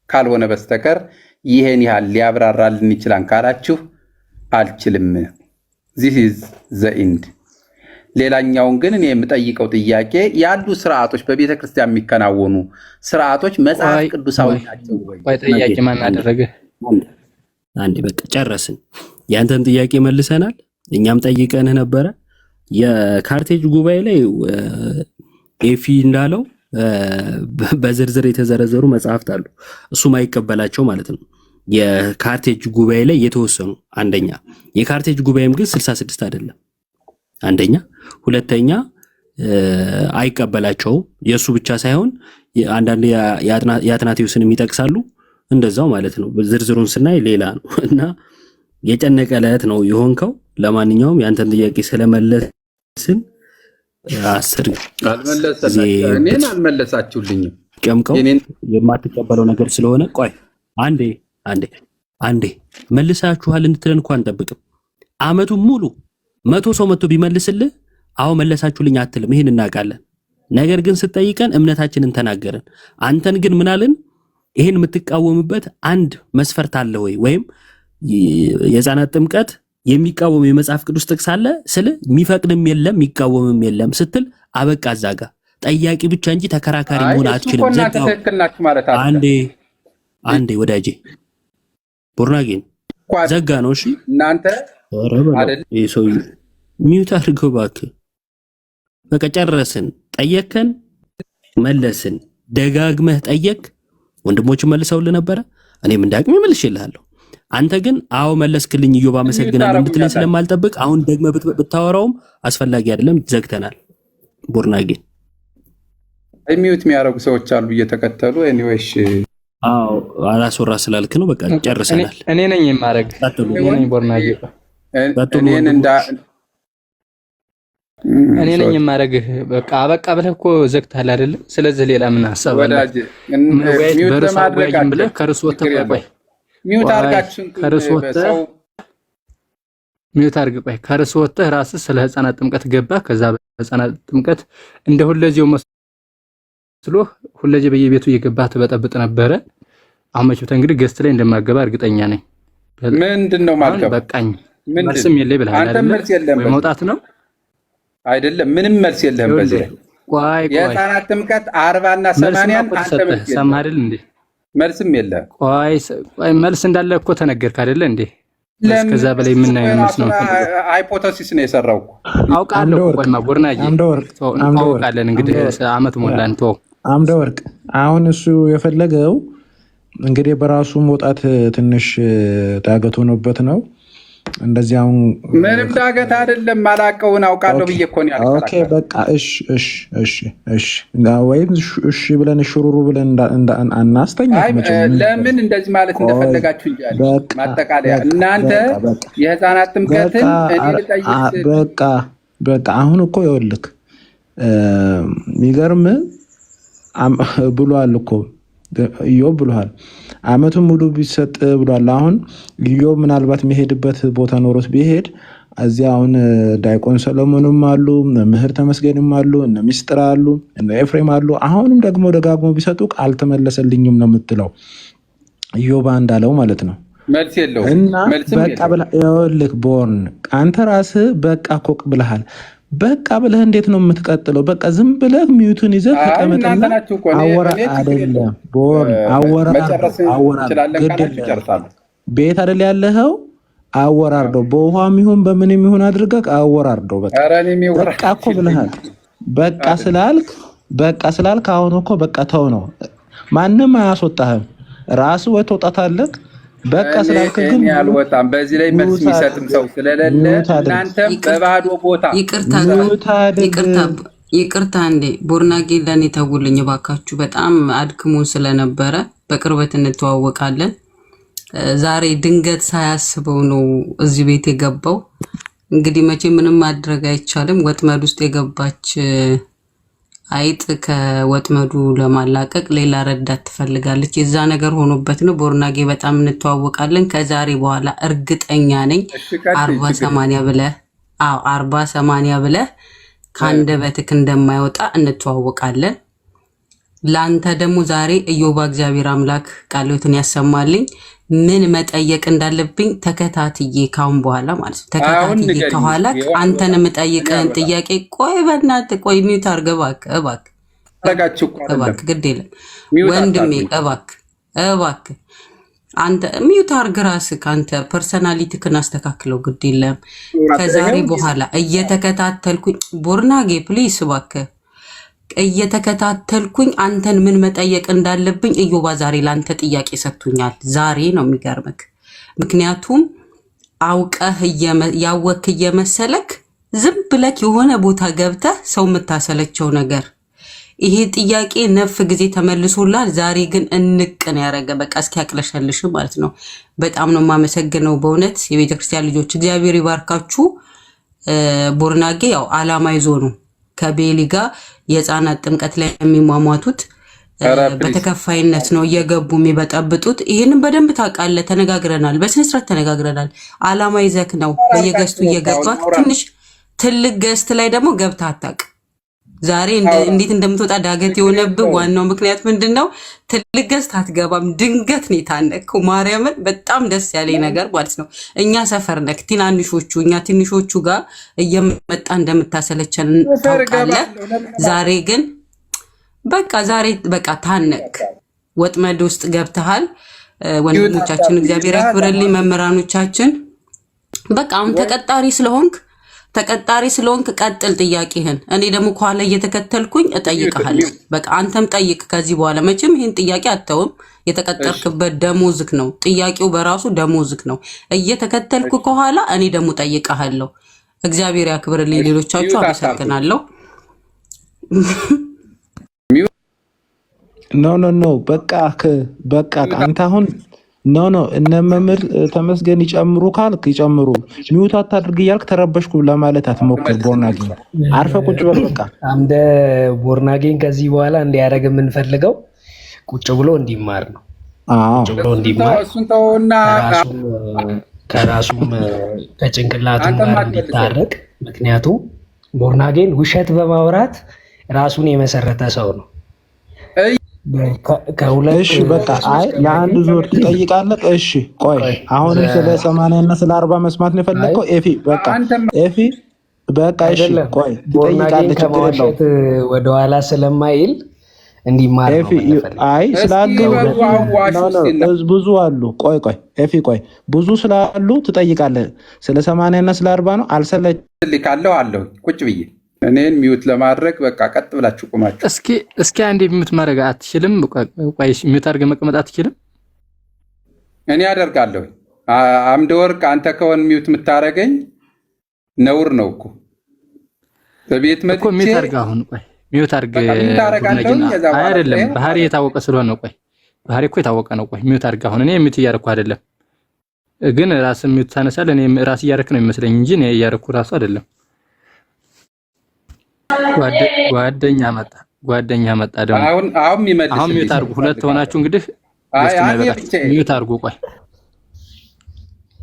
ካልሆነ በስተቀር ይሄን ያህል ሊያብራራልን ይችላል ካላችሁ አልችልም። this is the end። ሌላኛውን ግን እኔ የምጠይቀው ጥያቄ ያሉ ስርዓቶች በቤተ ክርስቲያን የሚከናወኑ ስርዓቶች መጽሐፍ ቅዱሳዊ ናቸው ወይ? ወይ ጥያቄ ማን አደረገ? አንዴ በቃ ጨረስን። ያንተን ጥያቄ መልሰናል። እኛም ጠይቀንህ ነበረ። የካርቴጅ ጉባኤ ላይ ኤፊ እንዳለው በዝርዝር የተዘረዘሩ መጽሐፍት አሉ። እሱ ማይቀበላቸው ማለት ነው። የካርቴጅ ጉባኤ ላይ የተወሰኑ አንደኛ የካርቴጅ ጉባኤም ግን 66 አይደለም። አንደኛ ሁለተኛ አይቀበላቸው የሱ ብቻ ሳይሆን አንዳንድ የአትናቴዎስንም ይጠቅሳሉ እንደዛው ማለት ነው። ዝርዝሩን ስናይ ሌላ ነው እና የጨነቀ ዕለት ነው የሆንከው። ለማንኛውም ያንተን ጥያቄ ስለመለስን 10 እኔን አልመለሳችሁልኝም። ቀምቀው የማትቀበለው ነገር ስለሆነ ቆይ አንዴ መልሳችኋል እንድትለን እንኳን አንጠብቅም። አመቱን ሙሉ 100 ሰው መጥቶ ቢመልስልህ አዎ መለሳችሁልኝ አትልም። ይሄን እናውቃለን። ነገር ግን ስትጠይቀን እምነታችንን ተናገረን። አንተን ግን ምናልን ይሄን የምትቃወምበት አንድ መስፈርት አለ ወይ? ወይም የሕፃናት ጥምቀት የሚቃወም የመጽሐፍ ቅዱስ ጥቅስ አለ ስለ የሚፈቅድም የለም የሚቃወምም የለም ስትል አበቃ። ዛጋ ጠያቂ ብቻ እንጂ ተከራካሪ መሆን አትችልም። አንዴ ወዳጄ ቡርናጌን ዘጋ ነው። እሺ እናንተ ሰው ሚውት አድርገው እባክህ። በቃ ጨረስን። ጠየከን መለስን። ደጋግመህ ጠየቅ። ወንድሞችን መልሰውልህ ነበረ። እኔም እንዳቅሜ መልሼልሃለሁ። አንተ ግን አዎ መለስክልኝ ኢዮብ አመሰግናለሁ እንድትለኝ ስለማልጠብቅ አሁን ደግመህ ብታወራውም አስፈላጊ አይደለም። ዘግተናል። ቡርናጌን ሚውት የሚያደርጉ ሰዎች አሉ እየተከተሉ። ኤኒዌይስ አዎ አላስወራ ስላልክ ነው። በቃ ጨርሰናል። እኔ ነኝ የማረግ እኔ ነኝ ቡርናጌ እኔ ነኝ የማረግህ። በቃ አበቃ ብለህ እኮ ዘግተሃል አይደል? ስለዚህ ሌላ ምን ሐሳብ አለ? በርሱ ወያይም ብለህ ከርሱ ወጥተህ ቆይ ሚውት አድርጋችሁ ከርሱ ወጥተህ ሚውት አድርግ። ቆይ ከርሱ ወጥተህ ራስህ ስለ ሕፃናት ጥምቀት ገባህ። ከዛ በሕፃናት ጥምቀት እንደ ሁለዚያው መስሎህ ሁለዚህ በየቤቱ እየገባህ ትበጠብጥ ነበረ። አሁን መቼም እንግዲህ ገስት ላይ እንደማገባ እርግጠኛ ነኝ። ምንድነው ማልከው? በቃኝ መልስም የለኝ ብለሃል አይደል? መውጣት ነው አይደለም? ምንም መልስ የለህም። በዚህ ቆይ የሕፃናት ጥምቀት 40 እና 80 አንተ መልስ ሰማህ አይደል እንዴ? መልስም የለህም። ቆይ መልስ እንዳለ እኮ ተነገርክ አይደል እንዴ? እስከዛ በላይ ምን አይነት ነው? ሃይፖቴሲስ ነው የሰራው እኮ አውቃለሁ። ቆይማ ቡርናጌ አውቃለን። እንግዲህ አመት ሞላን ተው። አምደ ወርቅ አሁን እሱ የፈለገው እንግዲህ በራሱ መውጣት ትንሽ ዳገት ሆኖበት ነው። እንደዚህ አሁን ምንም ዳገት አይደለም። ማላቀውን አውቃለሁ ብዬ እኮ ነው ያልኩት። ኦኬ በቃ እሺ ወይም እሺ ብለን ሽሩሩ ብለን አናስተኛ። ለምን እንደዚህ ማለት እንደፈለጋችሁ እንጂ ማጠቃለያ እናንተ የሕፃናት ጥምቀትን እኔ ልጠይቅ። በቃ አሁን እኮ ይኸውልህ የሚገርም ብሏል እኮ ኢዮብ ብሏል። አመቱን ሙሉ ቢሰጥ ብሏል። አሁን ኢዮብ ምናልባት የሚሄድበት ቦታ ኖሮት ቢሄድ እዚያ አሁን ዳይቆን ሰሎሞንም አሉ፣ መምህር ተመስገንም አሉ፣ እነ ሚስጥር አሉ፣ እነ ኤፍሬም አሉ። አሁንም ደግሞ ደጋግሞ ቢሰጡ አልተመለሰልኝም ነው የምትለው ኢዮብ እንዳለው ማለት ነው። መልስ የለውም እና በቃ ብለህ ይኸውልህ ቦርን አንተ ራስህ በቃ ኮቅ ብለሃል። በቃ ብለህ እንዴት ነው የምትቀጥለው? በቃ ዝም ብለህ ሚዩቱን ይዘህ ተቀመጥና አወራ አይደለም ቦርን አወራ ቤት አይደል ያለኸው? አወራርደው በውሃም ይሁን በምንም ይሁን አድርገህ አወራርደው። በቃ እኮ ብለሃል። በቃ ስላልክ በቃ ስላልክ አሁን እኮ በቃ ተው ነው። ማንም አያስወጣህም። ራስ ወይ ትወጣታለህ። በቃ ስላልክ ግን ያልወጣም በዚህ ላይ መልስ የሚሰጥም ሰው ስለሌለ እናንተም በባዶ ቦታ ይቅርታ እንዴ ቦርናጌ ለኔ ተውልኝ ባካችሁ። በጣም አድክሞን ስለነበረ በቅርበት እንተዋወቃለን። ዛሬ ድንገት ሳያስበው ነው እዚህ ቤት የገባው። እንግዲህ መቼ ምንም ማድረግ አይቻልም። ወጥመድ ውስጥ የገባች አይጥ ከወጥመዱ ለማላቀቅ ሌላ ረዳት ትፈልጋለች። የዛ ነገር ሆኖበት ነው። ቦርናጌ በጣም እንተዋወቃለን። ከዛሬ በኋላ እርግጠኛ ነኝ 40-80 ብለህ 40-80 ብለህ ከአንደበትህ እንደማይወጣ እንተዋወቃለን። ላንተ ደግሞ ዛሬ ኢዮባ እግዚአብሔር አምላክ ቃልዎትን ያሰማልኝ። ምን መጠየቅ እንዳለብኝ ተከታትዬ ካሁን በኋላ ማለት ነው ተከታትዬ ከኋላ አንተን የምጠይቀን ጥያቄ ቆይ በእናትህ ቆይ ሚውት አድርገህ እባክህ ግድ የለም ወንድሜ እባክህ አንተ ሚውት አድርገህ ራስህ ከአንተ ፐርሰናሊቲክን አስተካክለው ግድ የለም። ከዛሬ በኋላ እየተከታተልኩኝ ቦርናጌ ፕሊስ እባክህ እየተከታተልኩኝ አንተን ምን መጠየቅ እንዳለብኝ ኢዮባ ዛሬ ላንተ ጥያቄ ሰጥቶኛል። ዛሬ ነው የሚገርምክ። ምክንያቱም አውቀህ ያወክ እየመሰለክ ዝም ብለክ የሆነ ቦታ ገብተህ ሰው የምታሰለቸው ነገር ይሄ ጥያቄ ነፍ ጊዜ ተመልሶላል። ዛሬ ግን እንቅን ያረገ በቃ እስኪ ያቅለሸልሽ ማለት ነው። በጣም ነው የማመሰግነው በእውነት የቤተክርስቲያን ልጆች እግዚአብሔር ይባርካችሁ። ቦርናጌ ያው አላማ ይዞ ነው ከቤሊ ጋር የህፃናት ጥምቀት ላይ የሚሟሟቱት በተከፋይነት ነው እየገቡ የሚበጠብጡት። ይህንን በደንብ ታውቃለህ። ተነጋግረናል፣ በስነስርዓት ተነጋግረናል። አላማ ይዘክ ነው በየገስቱ እየገባክ ትንሽ ትልቅ ገስት ላይ ደግሞ ገብተህ አታውቅም። ዛሬ እንዴት እንደምትወጣ ዳገት የሆነብህ ዋናው ምክንያት ምንድነው? ትልቅ ገስት አትገባም። ድንገት ነው የታነቅከው። ማርያምን በጣም ደስ ያለኝ ነገር ማለት ነው እኛ ሰፈር ነክ እኛ ትንሾቹ ጋር እየመጣ እንደምታሰለቸን ታውቃለህ። ዛሬ ግን በቃ ታነቅ ወጥመድ ውስጥ ገብተሃል። ወንድሞቻችን እግዚአብሔር ያክብርልኝ፣ መምህራኖቻችን በቃ አሁን ተቀጣሪ ስለሆንክ ቀጥል ጥያቄህን። እኔ ደግሞ ከኋላ እየተከተልኩኝ እጠይቅሃለሁ። በቃ አንተም ጠይቅ ከዚህ በኋላ መቼም ይህን ጥያቄ አተውም። የተቀጠርክበት ደሞዝክ ነው። ጥያቄው በራሱ ደሞዝክ ነው። እየተከተልኩ ከኋላ እኔ ደግሞ ጠይቅሃለሁ። እግዚአብሔር ያክብርልኝ። ሌሎቻችሁ አመሰግናለሁ። ኖ በቃ አንተ አሁን ኖ እነ መምህር ተመስገን ይጨምሩ ካልክ ይጨምሩ። ሚውት አታድርግ እያልክ ተረበሽኩ ለማለት አትሞክር። ቦርናጌን አርፈ ቁጭ በል በቃ። እንደ ቦርናጌን ከዚህ በኋላ እንዲያደርግ የምንፈልገው ቁጭ ብሎ እንዲማር ነው። ቁጭ ብሎ እንዲማር ከራሱም ከጭንቅላቱም ጋር እንዲታረቅ። ምክንያቱም ቦርናጌን ውሸት በማውራት ራሱን የመሰረተ ሰው ነው። እሺ በቃ አይ ለአንድ ዙር ትጠይቃለህ። እሺ ቆይ አሁንም ስለ 80 እና ስለ 40 መስማት ነው የፈለግከው? ኤፊ በቃ እሺ ቆይ ትጠይቃለህ። ችግር የለውም ወደኋላ ስለማይል እንዲማር ነው። አይ ስላሉ ብዙ አሉ። ቆይ ኤፊ ቆይ ብዙ ስላሉ ትጠይቃለህ። ስለ 80 እና ስለ 40 ነው። አልሰለችልካለሁ አለሁ ቁጭ ብዬ እኔን ሚውት ለማድረግ በቃ ቀጥ ብላችሁ ቁማችሁ። እስኪ አንዴ ሚውት ማድረግ አትችልም? ቆይ ሚውት አድርገህ መቀመጥ አትችልም? እኔ አደርጋለሁ። አምደ ወርቅ አንተ ከሆን ሚውት የምታረገኝ ነውር ነው እኮ። በቤት መጥቼ እኮ ሚውት አድርገህ አሁን ቆይ ሚውት አድርገህ አይደለም። ባህሪ የታወቀ ስለሆነ ነው። ቆይ ባህሪ እኮ የታወቀ ነው። ቆይ ሚውት አድርገህ አሁን እኔ ሚውት እያደረኩ አይደለም፣ ግን ራስህ ሚውት ታነሳለህ። እኔ ራስህ እያደረክ ነው የሚመስለኝ እንጂ እኔ እያደረኩ ራሱ አይደለም። ጓደኛ መጣ ደግሞ አሁን ሚውት አድርጉ። ሁለት ሆናችሁ እንግዲህ ሚውት አድርጉ። ቆይ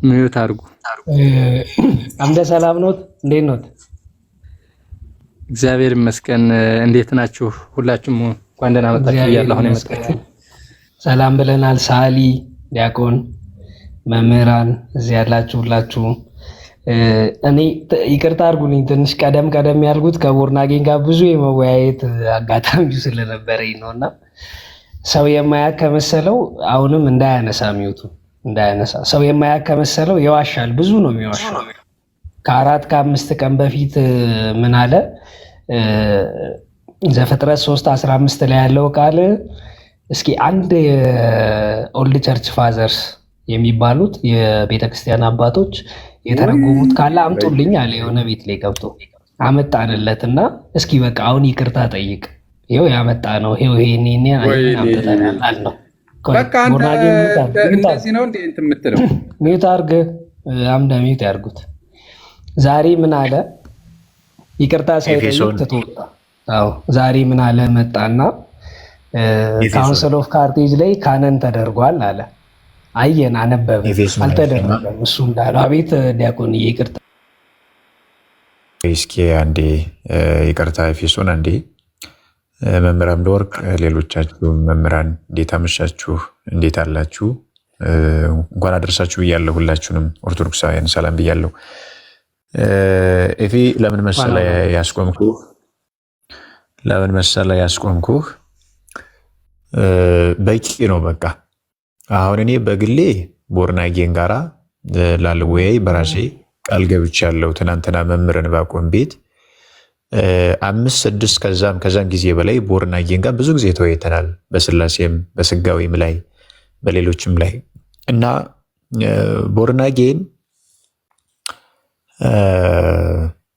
ሚውት አድርጉ። አምደ ሰላም ኖት? እንዴት ኖት? እግዚአብሔር ይመስገን። እንዴት ናችሁ? ሁላችሁም እንኳን ደህና መጣችሁ እያለሁ አሁን የመጣችሁ ሰላም ብለናል። ሳሊ፣ ዲያቆን፣ መምህራን እዚህ ያላችሁ ሁላችሁም እኔ ይቅርታ አድርጉልኝ ትንሽ ቀደም ያልኩት ከቦርናጌን ጋር ብዙ የመወያየት አጋጣሚው ስለነበረኝ ነው። እና ሰው የማያውቅ ከመሰለው አሁንም እንዳያነሳ ሚውቱ እንዳያነሳ። ሰው የማያውቅ ከመሰለው ይዋሻል፣ ብዙ ነው የሚዋሻው። ከ4 ከ5 ቀን በፊት ምን አለ ዘፍጥረት 3:15 ላይ ያለው ቃል እስኪ አንድ ኦልድ ቸርች ፋዘርስ የሚባሉት የቤተክርስቲያን አባቶች የተረጎሙት ካለ አምጡልኝ አለ። የሆነ ቤት ላይ ገብቶ አመጣንለትና እስኪ በቃ አሁን ይቅርታ ጠይቅ፣ ይኸው ያመጣ ነው፣ ይኸው ይሄን አምጥተናል አልነው። በቃ አንተ እንደዚህ ነው እንዴ እንትን የምትለው? ሚውት አድርግ፣ አምዳ ሚውት ያድርጉት። ዛሬ ምን አለ? ይቅርታ ሳይጠይቅ ትተወጣ። አዎ ዛሬ ምን አለ? መጣና ካውንስል ኦፍ ካርቴጅ ላይ ካነን ተደርጓል አለ። አየን፣ አነበብን፣ አልተደረገም እሱ እንዳለው። አቤት ዲያቆን ይቅርታ። እስኪ አንዴ ይቅርታ ኤፌሶን አንዴ። መምህር አምደወርቅ፣ ሌሎቻችሁ መምህራን እንዴት አመሻችሁ? እንዴት አላችሁ? እንኳን አደረሳችሁ ብያለሁ። ሁላችሁንም ኦርቶዶክሳውያን ሰላም ብያለሁ። ኤፌ ለምን መሰለህ ያስቆምኩህ? በቂ ነው በቃ። አሁን እኔ በግሌ ቦርናጌን ጋራ ላልወያይ በራሴ ቃል ገብቻለሁ። ትናንትና መምህርን ባቆም ቤት 5-6 ከዛም ጊዜ በላይ ቦርናጌን ጋር ብዙ ጊዜ ተወያይተናል። በስላሴም በስጋዊም ላይ በሌሎችም ላይ እና ቦርናጌን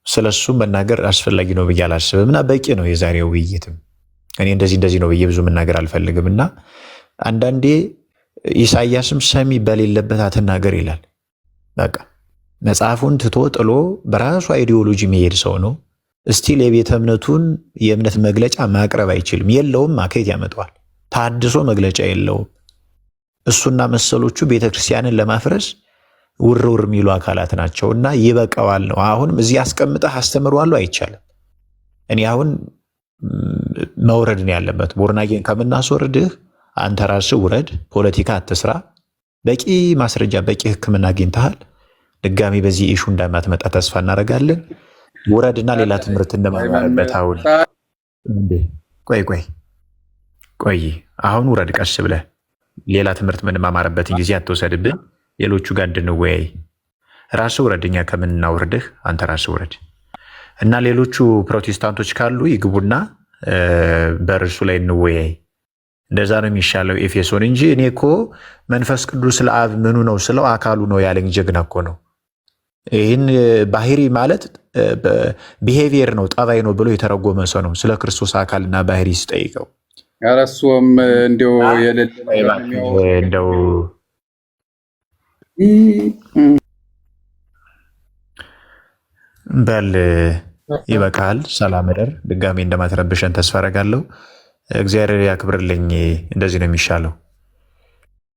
ስለሱ መናገር አስፈላጊ ነው ብዬ አላስብም እና በቂ ነው የዛሬው ውይይትም። እኔ እንደዚህ ነው ብዬ ብዙ መናገር አልፈልግም እና አንዳንዴ ኢሳያስም ሰሚ በሌለበት አትናገር ይላል። በቃ መጽሐፉን ትቶ ጥሎ በራሱ አይዲዮሎጂ መሄድ ሰው ነው። እስቲል የቤተ እምነቱን የእምነት መግለጫ ማቅረብ አይችልም። የለውም፣ ከየት ያመጣዋል? ታድሶ መግለጫ የለውም። እሱና መሰሎቹ ቤተክርስቲያንን ለማፍረስ ውርውር የሚሉ አካላት ናቸው እና ይበቃዋል ነው። አሁንም እዚህ አስቀምጠህ አስተምሯለሁ አይቻልም። እኔ አሁን መውረድ ነው ያለበት። ቦርናጌን ከምናስወርድህ አንተ ራስህ ውረድ፣ ፖለቲካ አትስራ። በቂ ማስረጃ በቂ ሕክምና አግኝተሃል። ድጋሚ በዚህ ኢሹ እንዳማትመጣ ተስፋ እናደርጋለን። ውረድና ሌላ ትምህርት እንደማማርበት አሁን ቆይ አሁን ውረድ፣ ቀስ ብለህ ሌላ ትምህርት ምንማማርበትን ጊዜ አትወሰድብን። ሌሎቹ ጋር እንድንወያይ ራስህ ውረድ። እኛ ከምናውርድህ አንተ ራስህ ውረድ እና ሌሎቹ ፕሮቴስታንቶች ካሉ ይግቡና በእርሱ ላይ እንወያይ። እንደዛ ነው የሚሻለው ኤፌሶን እንጂ እኔ እኮ መንፈስ ቅዱስ ለአብ ምኑ ነው ስለው አካሉ ነው ያለኝ ጀግና እኮ ነው። ይህን ባህሪ ማለት ቢሄቪየር ነው ጠባይ ነው ብሎ የተረጎመ ሰው ነው ስለ ክርስቶስ አካልና ባህሪ ሲጠይቀው። ያረሱም እንደው እንደው በል ይበቃል። ሰላም እደር። ድጋሜ እንደማትረብሸን ተስፋ አደርጋለሁ። እግዚአብሔር ያክብርልኝ። እንደዚህ ነው የሚሻለው።